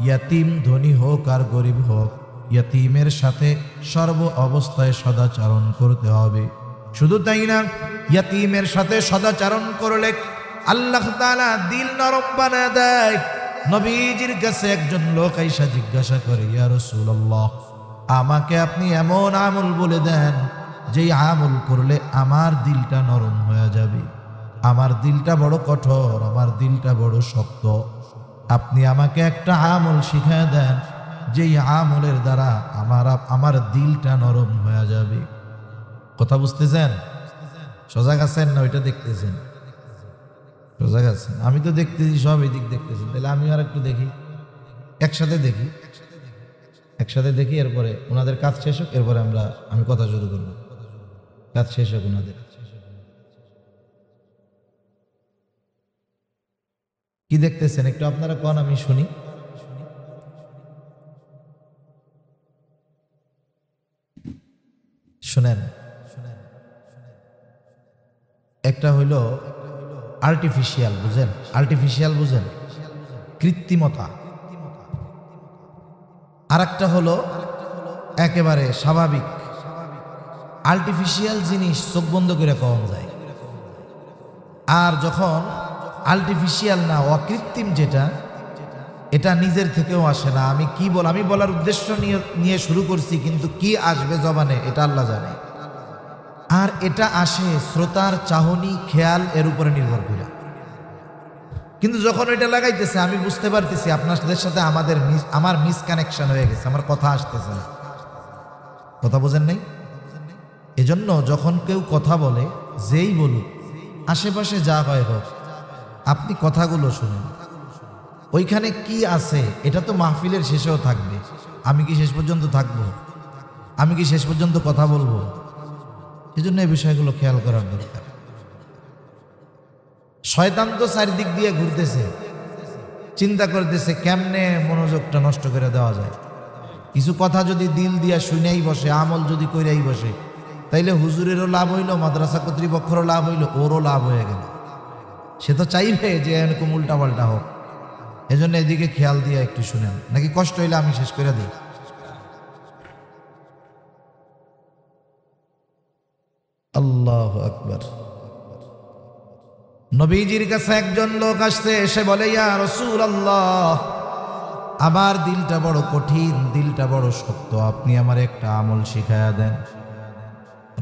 ইয়াতিম ধনী হোক আর গরিব হোক, ইয়তীমের সাথে সর্ব অবস্থায় সদাচরণ করতে হবে। শুধু তাই না, ইয়তীমের সাথে সদাচরণ করলে আল্লাহ তাআলা দিল নরম বানায় দেয়। নবীজির কাছে একজন লোক আইসা জিজ্ঞাসা করে, ইয়া রাসূলুল্লাহ, আমাকে আপনি এমন আমল বলে দেন যেই আমল করলে আমার দিলটা নরম হয়ে যাবে। আমার দিলটা বড় কঠোর, আমার দিলটা বড় শক্ত। আপনি আমাকে একটা আমল শিখায় দেন যেই আমলের দ্বারা আমার দিলটা নরম হয়ে যাবে। কথা বুঝতেছেন? সজাগ আছেন না ওইটা দেখতেছেন? সজাগ আছেন? আমি তো দেখতেছি সব এদিক দেখতেছেন, তাহলে আমি আর একটু দেখি, একসাথে দেখি, একসাথে দেখি। এরপরে ওনাদের কাজ শেষ হোক, এরপরে আমি কথা শুরু করবো। কাজ শেষ হোক ওনাদের। কি দেখতেছেন একটু আপনারা কোন, আমি শুনি। শুনেন, একটা হইল আর্টিফিশিয়াল, বুঝেন? আর্টিফিশিয়াল বুঝেন? কৃত্রিমতা। আর একটা হলো একেবারে স্বাভাবিক। আর্টিফিশিয়াল জিনিস চোখ বন্ধ করে পাওয়া যায়, আর যখন আর্টিফিশিয়াল না, অকৃত্রিম যেটা, এটা নিজের থেকেও আসে না। আমি বলার উদ্দেশ্য নিয়ে শুরু করছি, কিন্তু কি আসবে জবানে এটা আল্লাহ জানে। আর এটা আসে শ্রোতার চাহনি, খেয়াল, এর উপরে নির্ভর করে। কিন্তু যখন এটা লাগাইতেছে আমি বুঝতে পারতেছি আপনাদের সাথে আমার মিসকানেকশন হয়ে গেছে, আমার কথা আসতেছে না। কথা বোঝেন নাই? এজন্য যখন কেউ কথা বলে, যেই বলুক, আশেপাশে যা হয় হোক, আপনি কথাগুলো শুনেন। ওইখানে কি আছে এটা তো মাহফিলের শেষেও থাকবে। আমি কি শেষ পর্যন্ত থাকবো? আমি কি শেষ পর্যন্ত কথা বলবো? এজন্য এই বিষয়গুলো খেয়াল করার দরকার। শয়তান তো চারিদিক দিয়ে ঘুরতেছে, চিন্তা করতেছে কেমনে মনোযোগটা নষ্ট করে দেওয়া যায়। কিছু কথা যদি দিল দিয়া শুনেই বসে, আমল যদি কইরাই বসে, তাইলে হুজুরেরও লাভ হইল, মাদ্রাসা কর্তৃপক্ষেরও লাভ হইল, ওরও লাভ হয়ে গেল। সে তো চাইবে যে এরকম উল্টা পাল্টা হোক। এজন্য এদিকে খেয়াল দিয়ে একটু শুনেন, নাকি কষ্ট হইলে আমি শেষ করে দিই। আল্লাহু আকবার। নবীজির কাছে একজন লোক আসছে, এসে বলে, ইয়া রাসূলুল্লাহ, আমার দিলটা বড় কঠিন, দিলটা বড় শক্ত, আপনি আমার একটা আমল শিখায়া দেন।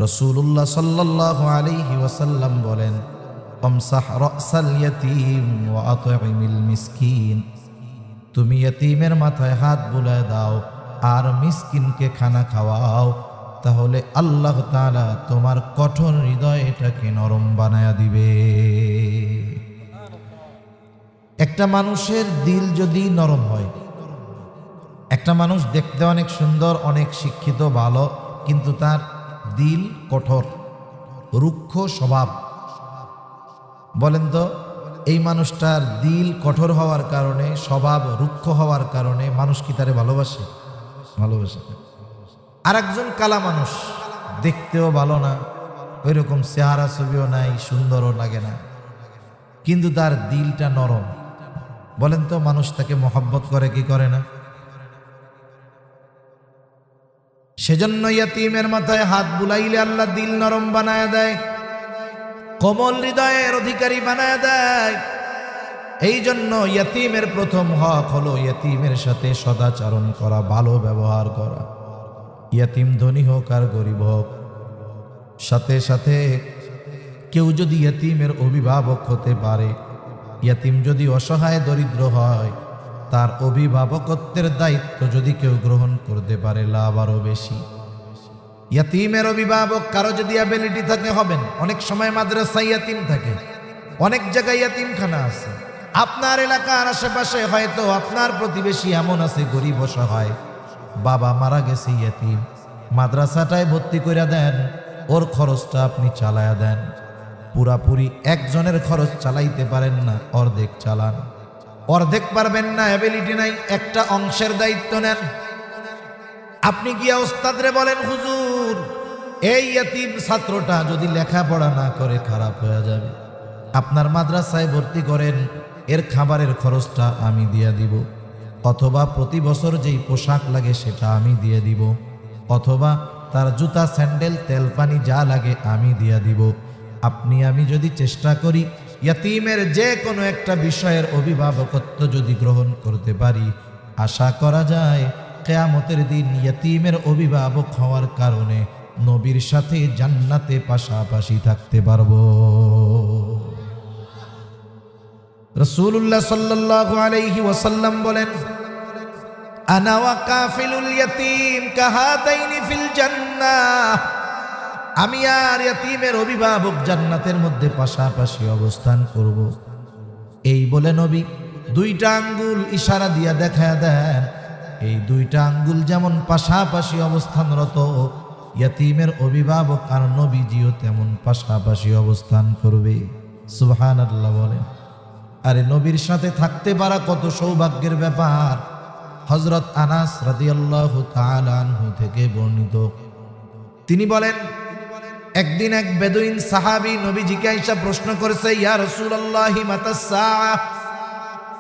রাসূলুল্লাহ সাল্লাল্লাহু আলাইহি ওয়াসাল্লাম বলেন, আমসাহ রাসাল ইয়াতীম ওয়া আত'ইমিল মিসকিন, তুমি ইয়তীমের মাথায় হাত বুলায় দাও আর মিসকিনকে খানা খাওয়াও, তাহলে আল্লাহ তাআলা তোমার কঠোর হৃদয়টাকে নরম বানায়া দিবে। একটা মানুষের দিল যদি নরম হয়, একটা মানুষ দেখতে অনেক সুন্দর, অনেক শিক্ষিত, ভালো, কিন্তু তার দিল কঠোর, রুক্ষ স্বভাব, বলেন তো এই মানুষটার দিল কঠোর হওয়ার কারণে, স্বভাব রুক্ষ হওয়ার কারণে মানুষ কি তারে ভালোবাসে? ভালোবাসে। আর একজন কালা মানুষ, দেখতেও ভালো না, ওই রকম চেহারা ছবিও নাই, সুন্দরও লাগে না, কিন্তু তার দিলটা নরম, বলেন তো মানুষ তাকে মহব্বত করে কি করে না? সেজন্য ইয়তীমের মাথায় হাত বুলাইলে আল্লাহ দিল নরম বানায় দেয়, কোমল হৃদয়ের অধিকারী বানায় দেয়। এই জন্য ইয়তীমের প্রথম হক হলো ইয়তীমের সাথে সদাচরণ করা, ভালো ব্যবহার করা। ইয়তীম ধনী হোক আর গরিব হোক, সাথে সাথে কেউ যদি ইয়তীমের অভিভাবক হতে পারে, ইয়তীম যদি অসহায় দরিদ্র হয়, তার অভিভাবকত্বের দায়িত্ব যদি কেউ গ্রহণ করতে পারে, লাভ আরো বেশি। ইয়তীমের অভিভাবক কারো যদি অ্যাবিলিটি থাকে হবেন। অনেক সময় মাদ্রাসায় ইয়তীম থাকে, অনেক জায়গায় ইয়তীমখানা আছে। আপনার এলাকার আশেপাশে হয়তো আপনার প্রতিবেশী এমন আছে গরিব অসহায়, বাবা মারা গেছে, ইয়তীম, মাদ্রাসাটায় ভর্তি করে দেন, ওর খরচটা আপনি চালায়া দেন। পুরাপুরি একজনের খরচ চালাইতে পারেন না, অর্ধেক চালান। অর্ধেক পারবেন না, অ্যাবিলিটি নাই, একটা অংশের দায়িত্ব নেন। আপনি গিয়া ওস্তাদরে বলেন, হুজুর এই ইয়তীম ছাত্রটা যদি লেখাপড়া না করে খারাপ হয়ে যাবে, আপনার মাদ্রাসায় ভর্তি করেন, এর খাবারের খরচটা আমি দিয়া দিব। অথবা প্রতি বছর যেই পোশাক লাগে সেটা আমি দিয়ে দিব, অথবা তার জুতা স্যান্ডেল তেল পানি যা লাগে আমি দিয়ে দিব। আপনি আমি যদি চেষ্টা করি ইয়াতীমের যে কোনো একটা বিষয়ের অভিভাবকত্ব যদি গ্রহণ করতে পারি, আশা করা যায় কিয়ামতের দিন ইয়াতীমের অভিভাবক হওয়ার কারণে নবীর সাথে জান্নাতে পাশাপাশি থাকতে পারবো। রাসূলুল্লাহ সাল্লাল্লাহু আলাইহি ওয়াসাল্লাম বলেন, আনা ওয়া কাফিলুল ইয়াতীম কাহাতাইনি ফিল জান্নাহ। আমি আর ইয়াতীমের অভিভাবক জান্নাতের মধ্যে পাশাপাশি অবস্থান করব। এই বলে নবী দুইটা আঙ্গুল ইশারা দিয়া দেখায়া দেন, এই দুইটা আঙ্গুল যেমন পাশাপাশি অবস্থানরত, ইয়াতীমের অভিভাবক আর নবীজিও তেমন পাশাপাশি অবস্থান করবে। সুবহানাল্লাহ বলেন। আরে নবীর সাথে থাকতে পারা কত সৌভাগ্যের ব্যাপার। হযরত আনাস রাদিয়াল্লাহু তাআলা আনহু থেকে বর্ণিত, তিনি বলেন, একদিন এক বেদুইন সাহাবী নবীজিকে আইসা প্রশ্ন করেছে, ইয়া রাসূলুল্লাহ মাতাস সাআহ,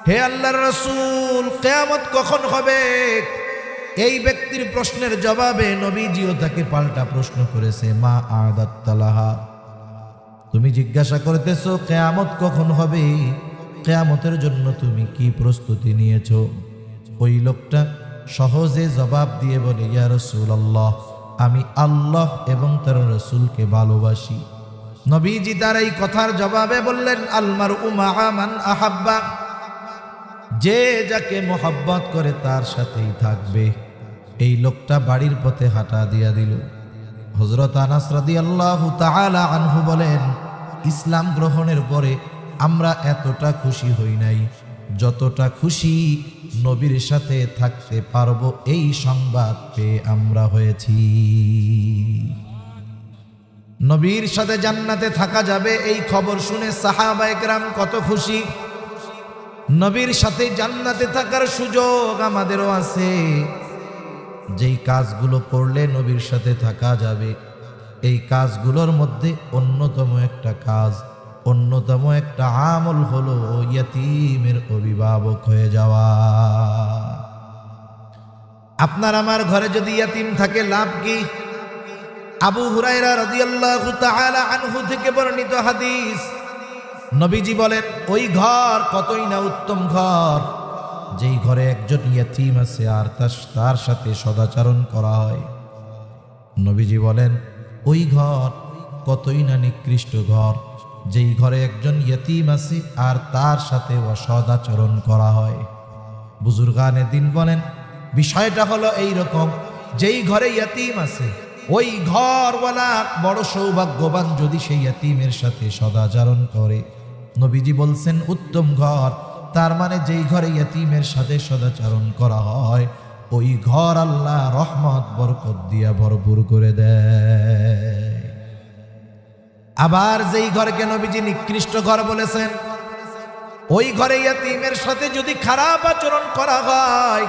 হে আল্লাহর রাসূল কিয়ামত কখন হবে? এই ব্যক্তির প্রশ্নের জবাবে নবীজিও তাকে পাল্টা প্রশ্ন করেছে, মা আদাত্তালাহা, তুমি জিজ্ঞাসা করতেছো কিয়ামত কখন হবে, কিয়ামতের জন্য তুমি কি প্রস্তুতি নিয়েছো? ওই লোকটা সহজে জবাব দিয়ে বলে, ইয়া রাসূলুল্লাহ, আমি আল্লাহ এবং তার রাসূলকে ভালোবাসি। নবীজি তার এই কথার জবাবে বললেন, আল মারউ মাআ মান আহাব্বা, যে যাকে মোহাব্বত করে তার সাথেই থাকবে। এই লোকটা বাড়ির পথে হাঁটা দিয়া দিল। হযরত আনাস রাদিয়াল্লাহু তাআলা আনহু বলেন, ইসলাম গ্রহণের পরে আমরা এতটা খুশি হই নাই যতটা খুশি নবীর সাথে থাকতে পারবো এই সংবাদ পেয়ে আমরা হয়েছি। নবীর সাথে জান্নাতে থাকা যাবে এই খবর শুনে সাহাবায়ে কেরাম কত খুশি। নবীর সাথে জান্নাতে থাকার সুযোগ আমাদেরও আছে। যেই কাজগুলো করলে নবীর সাথে থাকা যাবে, এই কাজগুলোর মধ্যে অন্যতম একটা কাজ, অন্যতম একটা আমল হলো ইয়াতীমের অভিভাবক হয়ে যাওয়া। আপনার আমার ঘরে যদি ইয়াতীম থাকে লাভ কি? আবু হুরায়রা রাদিয়াল্লাহু তাআলা আনহু থেকে বর্ণিত হাদিস, নবীজি বলেন, ওই ঘর কতই না উত্তম ঘর যেই ঘরে একজন ইয়াতীম আছে আর তার সাথে সদাচরণ করা হয়। নবীজি বলেন, ওই ঘর কতই না নিকৃষ্ট ঘর যেই ঘরে একজন ইয়াতীম আছে আর তার সাথে অসদাচরণ করা হয়। বুজুর্গানে দিন বলেন, বিষয়টা হলো এই রকম, যেই ঘরে ইয়াতীম আছে ওই ঘরওয়ালা বড় সৌভাগ্যবান যদি সেই ইয়াতীমের সাথে সদাচরণ করে। নবীজি বলছেন উত্তম ঘর, তার মানে যেই ঘরে ইয়াতীমের সাথে সদাচরণ করা হয় ওই ঘর আল্লাহ রহমত বরকত দিয়া ভরপুর করে দেয়। আবার যেই ঘরকে নবীজি নিকৃষ্ট ঘর বলেছেন, ওই ঘরে ইয়াতীমের সাথে যদি খারাপ আচরণ করা হয়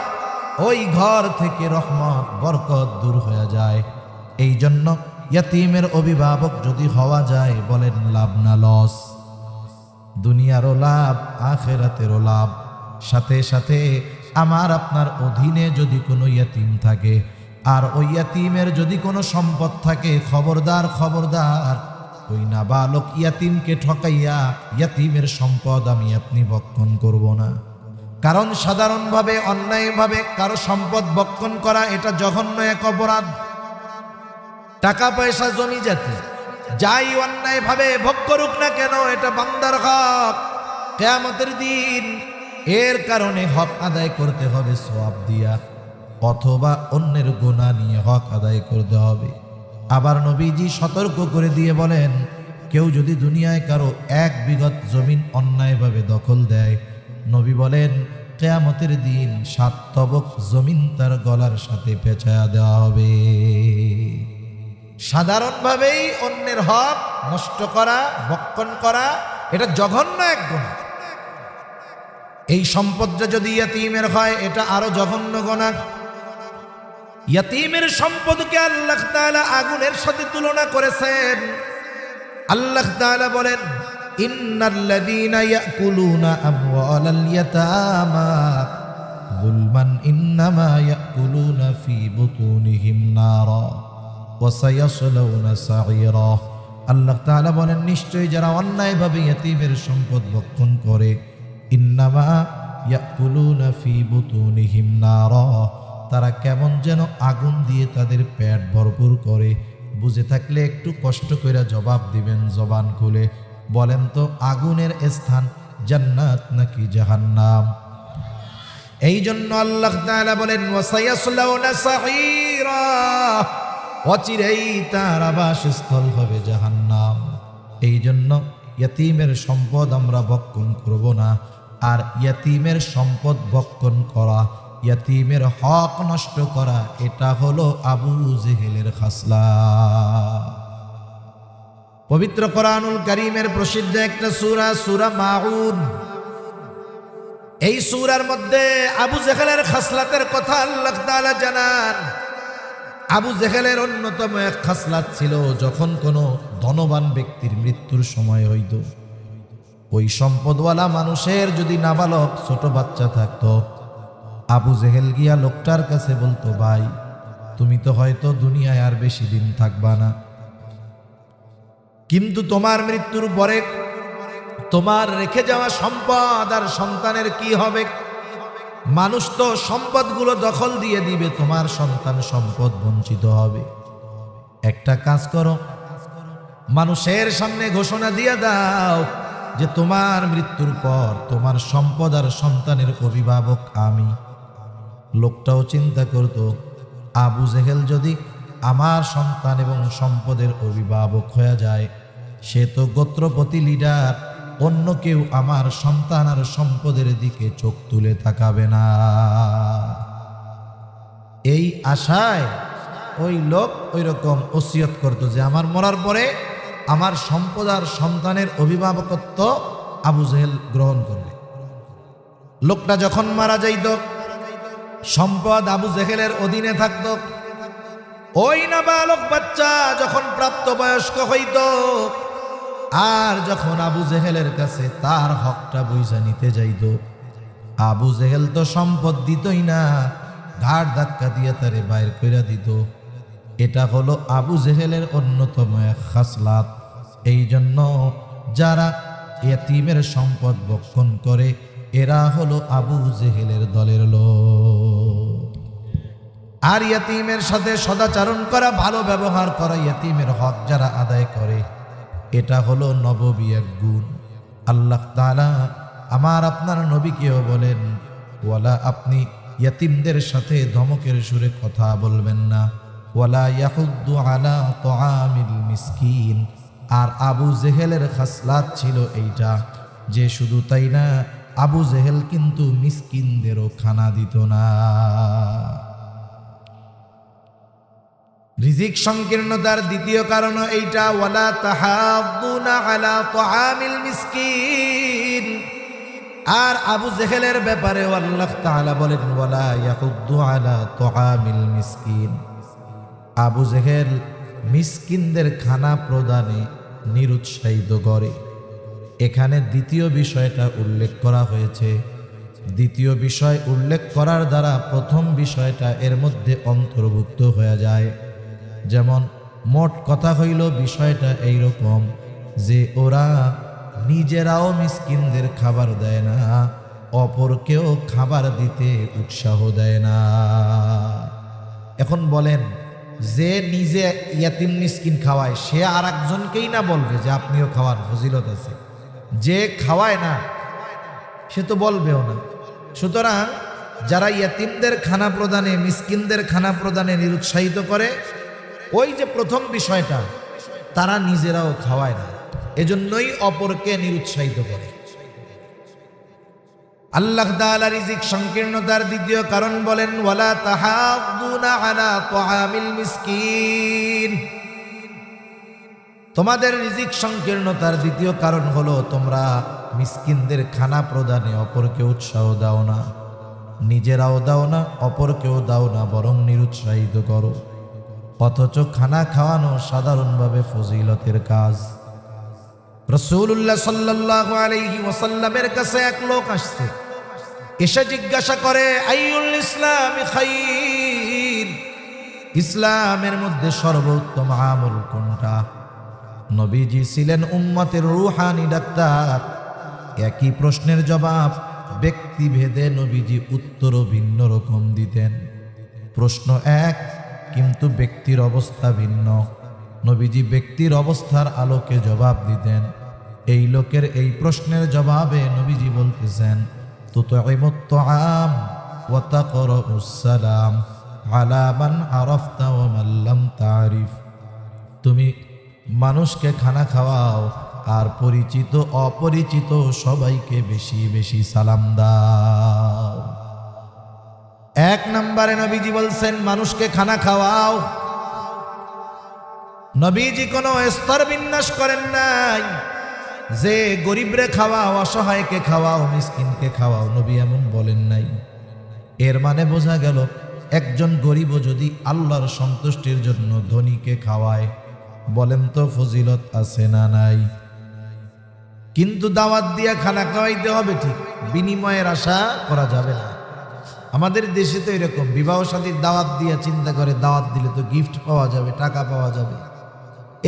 ওই ঘর থেকে রহমত বরকত দূর হয়ে যায়। এই জন্য ইয়াতীমের অভিভাবক যদি হওয়া যায়, বলেন লাভ না লস? দুনিয়ারও লাভ, আখিরাতেরও লাভ। সাথে সাথে আমার আপনার অধীনে যদি কোনো ইয়াতীম থাকে আর ওই ইয়াতীমের যদি কোনো সম্পদ থাকে, খবরদার খবরদার, ওই নাবালক ইয়াতীমকে ঠকাইয়া ইয়াতীমের সম্পদ আমি আপনি ভক্ষণ করব না। কারণ সাধারণভাবে অন্যায়ভাবে কারো সম্পদ ভক্ষণ করা এটা জঘন্য এক অপরাধ। টাকা পয়সা জমি জাতি যাই অন্যায়ভাবে ভোগ করুক না কেন, এটা বান্দার হক। কিয়ামতের দিন এর কারণে হক আদায় করতে হবে সওয়াব দিয়া, অথবা অন্যের গুনাহ নিয়ে হক আদায় করতে হবে। আবার নবীজি সতর্ক করে দিয়ে বলেন, কেউ যদি দুনিয়ায় কারো 1 বিঘত জমিন অন্যায়ভাবে দখল দেয়, নবী বলেন কিয়ামতের দিন 7 তবক জমিন তার গলার সাথে পেঁচায়া দেওয়া হবে। সাধারণভাবেই অন্যের হক নষ্ট করা, ভক্ষণ করা এটা জঘন্য এক গুনাহ। এই সম্পদটা যদি ইয়াতীমের হয় এটা আরো জঘন্য গুনাহ। ইয়াতীমের সম্পদকে আল্লাহ তাআলা আগুনের সাথে তুলনা করেছেন। আল্লাহ তাআলা বলেন, ইন্নাল্লাযীনা ইয়াকুলুনা আমওয়ালাল ইয়াতামা যুলমান ইন্নামা ইয়াকুলুনা ফি বুতুনিহিম নারা ওয়া সায়াসলাউনা সাঈরা। আল্লাহ তাআলা বলেন, নিশ্চয়ই যারা অন্যায়ভাবে ইয়তীমের সম্পদ ভক্ষণ করে, ইন্নামা ইয়াকুলুনা ফি বুতুনিহিম নারা, তারা কেমন যেন আগুন দিয়ে তাদের পেট ভরপুর করে। বুঝে থাকলে একটু কষ্ট করে জবাব দিবেন জবান খুলে। বলেন তো, আগুনের স্থান জান্নাত নাকি জাহান্নাম? এই জন্য আল্লাহ তাআলা বলেন, ওয়াসায়াসলাউনা সাঈরা, অচিরেই তার আবাসস্থল হবে জাহান্নাম। এই জন্য ইয়তীমের সম্পদ আমরা ভক্ষণ করব না। আর ইয়তীমের সম্পদ ভক্ষণ করা, ইয়তীমের হক নষ্ট করা, এটা হলো আবু জেহেলের খাসলাত। পবিত্র কোরআনুল কারীমের প্রসিদ্ধ একটা সূরা, সূরা মাউন। এই সূরার মধ্যে আবু জেহেলের খাসলাতের কথা আল্লাহ তাআলা জানান। আবু জেহেলের অন্যতম এক খাসলাত ছিল, যখন কোনো ধনবান ব্যক্তির মৃত্যুর সময় হইত, ওই সম্পদওয়ালা মানুষের যদি নাবালক ছোট বাচ্চা থাকতো, আবু জেহেল গিয়া লোকটার কাছে বলতো, ভাই তুমি তো হয়তো দুনিয়ায় আর বেশি দিন থাকবা না, কিন্তু তোমার মৃত্যুর পরে তোমার রেখে যাওয়া সম্পদ আর সন্তানের কি হবে? মানুষ তো সম্পদগুলো দখল দিয়ে দিবে, তোমার সন্তান সম্পদ বঞ্চিত হবে। একটা কাজ করো, মানুষের সামনে ঘোষণা দিয়ে দাও যে তোমার মৃত্যুর পর তোমার সম্পদ আর সন্তানের অভিভাবক আমি। লোকটাও চিন্তা করত, আবু জেহেল যদি আমার সন্তান এবং সম্পদের অভিভাবক হয়ে যায়, সে তো গোত্রপতি লিডার, অন্য কেউ আমার সন্তান আর সম্পদের দিকে চোখ তুলে তাকাবে না। এই আশায় ওই লোক ওই রকম ওসিয়ত করত যে আমার মরার পরে আমার সম্পদ আর সন্তানের অভিভাবকত্ব আবু জেহেল গ্রহণ করবে। লোকটা যখন মারা যাইত, সম্পদ আবু জেহেলের অধীনে থাকত। ওই নাবালক বাচ্চা যখন প্রাপ্তবয়স্ক হইত, আর যখন আবু জেহেলের কাছে তার হকটা বুঝা নিতে যাইত, আবু জেহেল তো সম্পদ দিতই না, ঘাড় ধাক্কা দিয়ে তারে বাইর কইরা দিত। এটা হলো আবু জেহেলের অন্যতম এক খাসলাত। এই জন্য যারা ইয়তীমের সম্পদ ভক্ষণ করে, এরা হলো আবু জেহেলের দলের লোক। আর ইয়তীমের সাথে সদাচরণ করা, ভালো ব্যবহার করা, ইয়তীমের হক যারা আদায় করে, এটা হলো নববী এক গুণ। আল্লাহ তাআলা আমার আপনার নবীকেও বলেন, ওয়ালা, আপনি ইয়তীমদের সাথে ধমকের সুরে কথা বলবেন না, ওয়ালা ইয়াহুদ্দু আলা তুআমিল মিসকিন। আর আবু জেহেলের খাসলাত ছিল এইটা, যে শুধু তাই না, আবু জেহেল কিন্তু মিসকিনদেরও খানা দিত না। রিজিক সংকীর্ণতার দ্বিতীয় কারণ এইটা, ওয়ালা তাহাদ্দুনা আলা তুআমিল মিসকিন। আর আবু জেহেলের ব্যাপারে আল্লাহ তাআলা বলেন, ওয়ালা ইয়াহুদ্দু আলা তুআমিল মিসকিন। আবু জেহেল মিসকিনদের খানা প্রদানে নিরুৎসাহিত করে। এখানে দ্বিতীয় বিষয়টা উল্লেখ করা হয়েছে। দ্বিতীয় বিষয় উল্লেখ করার দ্বারা প্রথম বিষয়টা এর মধ্যে অন্তর্ভুক্ত হয়ে যায়। যেমন মোট কথা হইল বিষয়টা এইরকম যে ওরা নিজেরাও মিসকিনদের খাবার দেয় না, অপরকেও খাবার দিতে উৎসাহ দেয় না। এখন বলেন, যে নিজে ইয়াতিম মিসকিন খাওয়ায়, সে আর একজনকেই না বলবে যে আপনিও খাওয়ার ফজিলত আছে। যে খাওয়ায় না, সে তো বলবেও না। সুতরাং যারা ইয়াতিমদের খানা প্রদানে, মিসকিনদের খানা প্রদানে নিরুৎসাহিত করে, ওই যে প্রথম বিষয়টা, তারা নিজেরাও খাওয়ায় না, এজন্যই অপরকে নিরুৎসাহিত করে। আল্লাহ তাআলা রিজিক সংকীর্ণতার দ্বিতীয় কারণ বলেন, ওয়ালা তাহাদ্দুনা আলা তুআমিল মিসকিন। তোমাদের রিজিক সংকীর্ণতার দ্বিতীয় কারণ হলো তোমরা মিসকিনদের খানা প্রদানে অপরকে উৎসাহ দাও না, নিজেরাও দাও না, অপরকেও দাও না, বরং নিরুৎসাহিত করো। অথচ খানা খাওয়ানো সাধারণভাবে ফজিলতের কাজ। রাসূলুল্লাহ সাল্লাল্লাহু আলাইহি ওয়াসাল্লামের কাছে এক লোক আসছে। এসে জিজ্ঞাসা করে আইয়ুল ইসলামি খাইর, ইসলামের মধ্যে সর্বোত্তম আমল কোনটা? নবীজি ছিলেন উম্মতের রূহানি ডাক্তার। একই প্রশ্নের জবাব ব্যক্তিভেদে নবীজি উত্তরও ভিন্ন রকম দিতেন। প্রশ্ন এক, কিন্তু ব্যক্তির অবস্থা ভিন্ন। নবীজি ব্যক্তির অবস্থার আলোকে জবাব দিতেন। এই লোকের এই প্রশ্নের জবাবে নবীজি বলতেছেন তুতঈমুত তাআম ওয়া তাকরাউস সালাম আলা মান আরাফতা ওয়া মান লাম তারিফ। তুমি মানুষকে খানা খাওয়াও আর পরিচিত অপরিচিত সবাইকে বেশি বেশি সালাম দাও। এক নম্বরে নবীজি বলছেন মানুষকে খানা খাওয়াও। নবীজি কোনো স্তর বিন্যাস করেন নাই যে গরিবরে খাওয়াও, অসহায়কে খাওয়াও, মিসকিনকে খাওয়াও। নবী এমন বলেন নাই। এর মানে বোঝা গেল একজন গরিবও যদি আল্লাহর সন্তুষ্টির জন্য ধনীকে খাওয়ায়, বলেন তো ফজিলত আছে না নাই? কিন্তু দাওয়াত দিয়া খানা খাওয়াইতে হবে, ঠিক, বিনিময়ের আশা করা যাবে না। আমাদের দেশে তো এরকম বিবাহ শাদীর দাওয়াত দিয়া চিন্তা করে দাওয়াত দিলে তো গিফট পাওয়া যাবে, টাকা পাওয়া যাবে।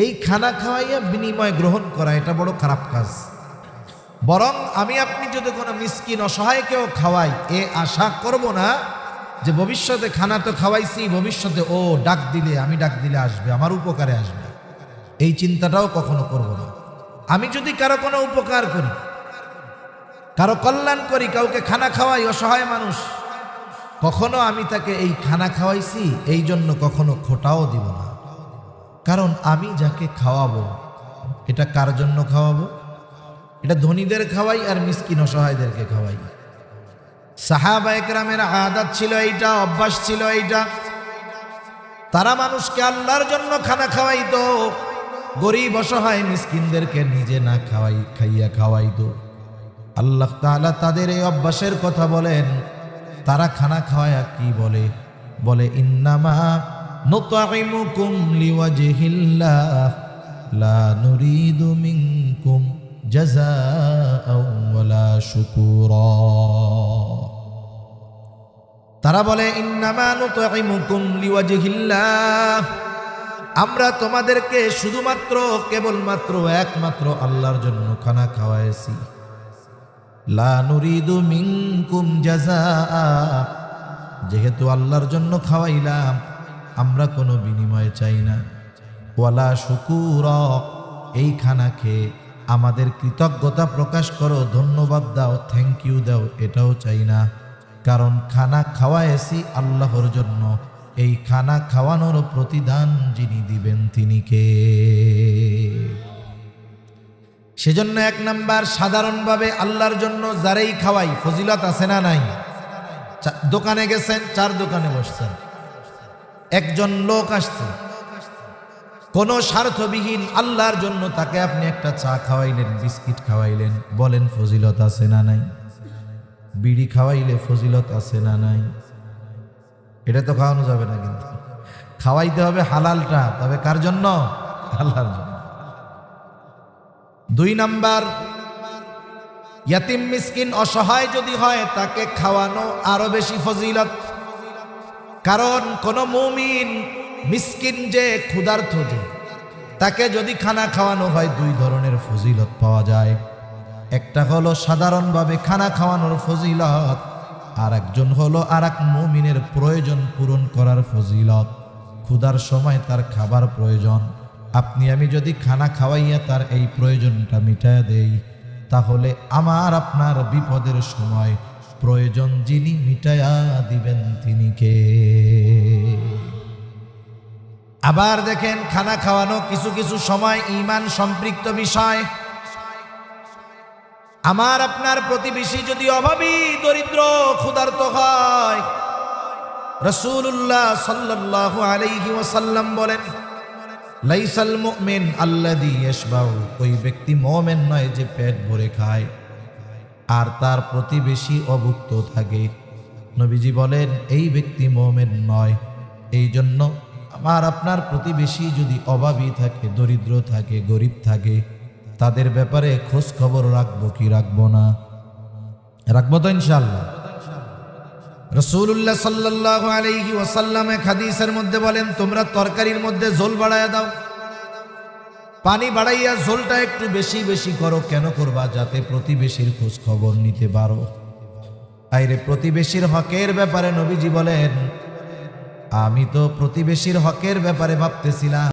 এই খানা খাওয়াইয়া বিনিময় গ্রহণ করা এটা বড় খারাপ কাজ। বরং আমি আপনি যদি কোনো মিসকিন অসহায়কেও খাওয়াই, এ আশা করব না যে ভবিষ্যতে খানা তো খাওয়াইছি, ভবিষ্যতে ও ডাক দিলে, আমি ডাক দিলে আসবে, আমার উপকারে আসবে। এই চিন্তাটাও কখনো করব না। আমি যদি কারো কোনো উপকার করি, কারো কল্যাণ করি, কাউকে খানা খাওয়াই, অসহায় মানুষ, কখনো আমি তাকে এই খানা খাওয়াইছি এই জন্য কখনো খোটাও দিব না। কারণ আমি যাকে খাওয়াবো এটা কার জন্য খাওয়াবো? এটা ধনীদের খাওয়াই আর মিসকিন অসহায়দেরকে খাওয়াই। সাহাবা একরামের আদত ছিল এইটা, অভ্যাস ছিল এইটা। তারা মানুষকে আল্লাহর জন্য খানা খাওয়াইতো, গরিব অসহায় মিসকিনদেরকে নিজে না খাইয়া খাওয়াইতো। আল্লাহ তাআলা তাদের এই অভ্যাসের কথা বলেন। তারা খানা খাওয়ায়া কি বলে? বলে ইন্নামা নুতঈমুকুম লিওয়াজহিল্লাহ লা নুরিদু মিনকুম জাযাআও ওয়ালা শুকুরা। তারা বলে ইন্নামা নুতঈমুকুম লিওয়াজহিল্লাহ, আমরা তোমাদেরকে শুধুমাত্র কেবলমাত্র একমাত্র আল্লাহর জন্য খানা খাওয়াইছি। লা নুরিদু মিনকুম জাযাআ, যেহেতু আল্লাহর জন্য খাওয়াইলাম আমরা কোনো বিনিময় চাই না। ওয়ালা শুকুরা, এই খানা খেয়ে আমাদের কৃতজ্ঞতা প্রকাশ করো, ধন্যবাদ দাও, থ্যাংক ইউ দাও, এটাও চাই না। কারণ খানা খাওয়াইছি আল্লাহর জন্য, এই খানা খাওয়ানোর প্রতিদান যিনি দিবেন তিনি কে? সেজন্য এক নাম্বার, সাধারণভাবে আল্লাহর জন্য যারাই খাওয়াই ফজিলত আছে না নাই? দোকানে গেছেন, চার দোকানে বসছেন, একজন লোক আসছে, কোনো স্বার্থবিহীন আল্লাহর জন্য তাকে আপনি একটা চা খাওয়াইলেন, বিস্কিট খাওয়াইলেন, বলেন ফজিলত আছে না নাই? বিড়ি খাওয়াইলে ফজিলত আছে না নাই? এটা তো খাওয়ানো যাবে না, কিন্তু খাওয়াইতে হবে হালালটা। তবে কার জন্য? আল্লাহর জন্য। দুই নাম্বার, ইয়াতিম মিসকিন অসহায় যদি হয় তাকে খাওয়ানো আরো বেশি ফজিলত। কারণ কোন মুমিন মিসকিন যে ক্ষুধার্ত, যে তাকে যদি খানা খাওয়ানো হয় দুই ধরনের ফজিলত পাওয়া যায়। একটা হলো সাধারণভাবে খানা খাওয়ানোর ফজিলত, আর একজন হলো আর এক মুমিনের প্রয়োজন পূরণ করার ফজিলত। ক্ষুধার সময় তার খাবার প্রয়োজন, আপনি আমি যদি খানা খাওয়াইয়া তার এই প্রয়োজনটা মিটাইয়া দেই, তাহলে আমার আপনার বিপদের সময় প্রয়োজন যিনি মিটাইয়া দিবেন তিনি কে? আবার দেখেন, খানা খাওয়ানো কিছু কিছু সময় ঈমান সম্পৃক্ত বিষয়। আমার আপনার প্রতিবেশী যদি অভাবী, দরিদ্র, ক্ষুধার্ত হয়, রাসূলুল্লাহ সাল্লাল্লাহু আলাইহি ওয়াসাল্লাম বলেন লাইসাল মুমিন আল্লাযী ইয়াশবাউ, ওই ব্যক্তি মুমিন নয় যে পেট ভরে খায় আর তার প্রতিবেশী অভুক্ত থাকে। নবীজি বলেন এই ব্যক্তি মুমিন নয়। এই জন্য আমার আপনার প্রতিবেশী যদি অভাবী থাকে, দরিদ্র থাকে, গরিব থাকে, তাদের ব্যাপারে খোঁজ খবর রাখবো কি রাখবো না? রাখবো তো ইনশাআল্লাহ। রাসূলুল্লাহ সাল্লাল্লাহু আলাইহি ওয়াসাল্লাম এক হাদিসের মধ্যে বলেন, তোমরা তরকারির মধ্যে ঝোল বাড়ায়া দাও, পানি বাড়াইয়া ঝোলটা একটু বেশি বেশি করো। কেন করবা? যাতে প্রতিবেশীর খোঁজ খবর নিতে পারো। আইরে প্রতিবেশীর হকের ব্যাপারে নবীজি বলেন, আমি তো প্রতিবেশীর হকের ব্যাপারে ভাবতেছিলাম।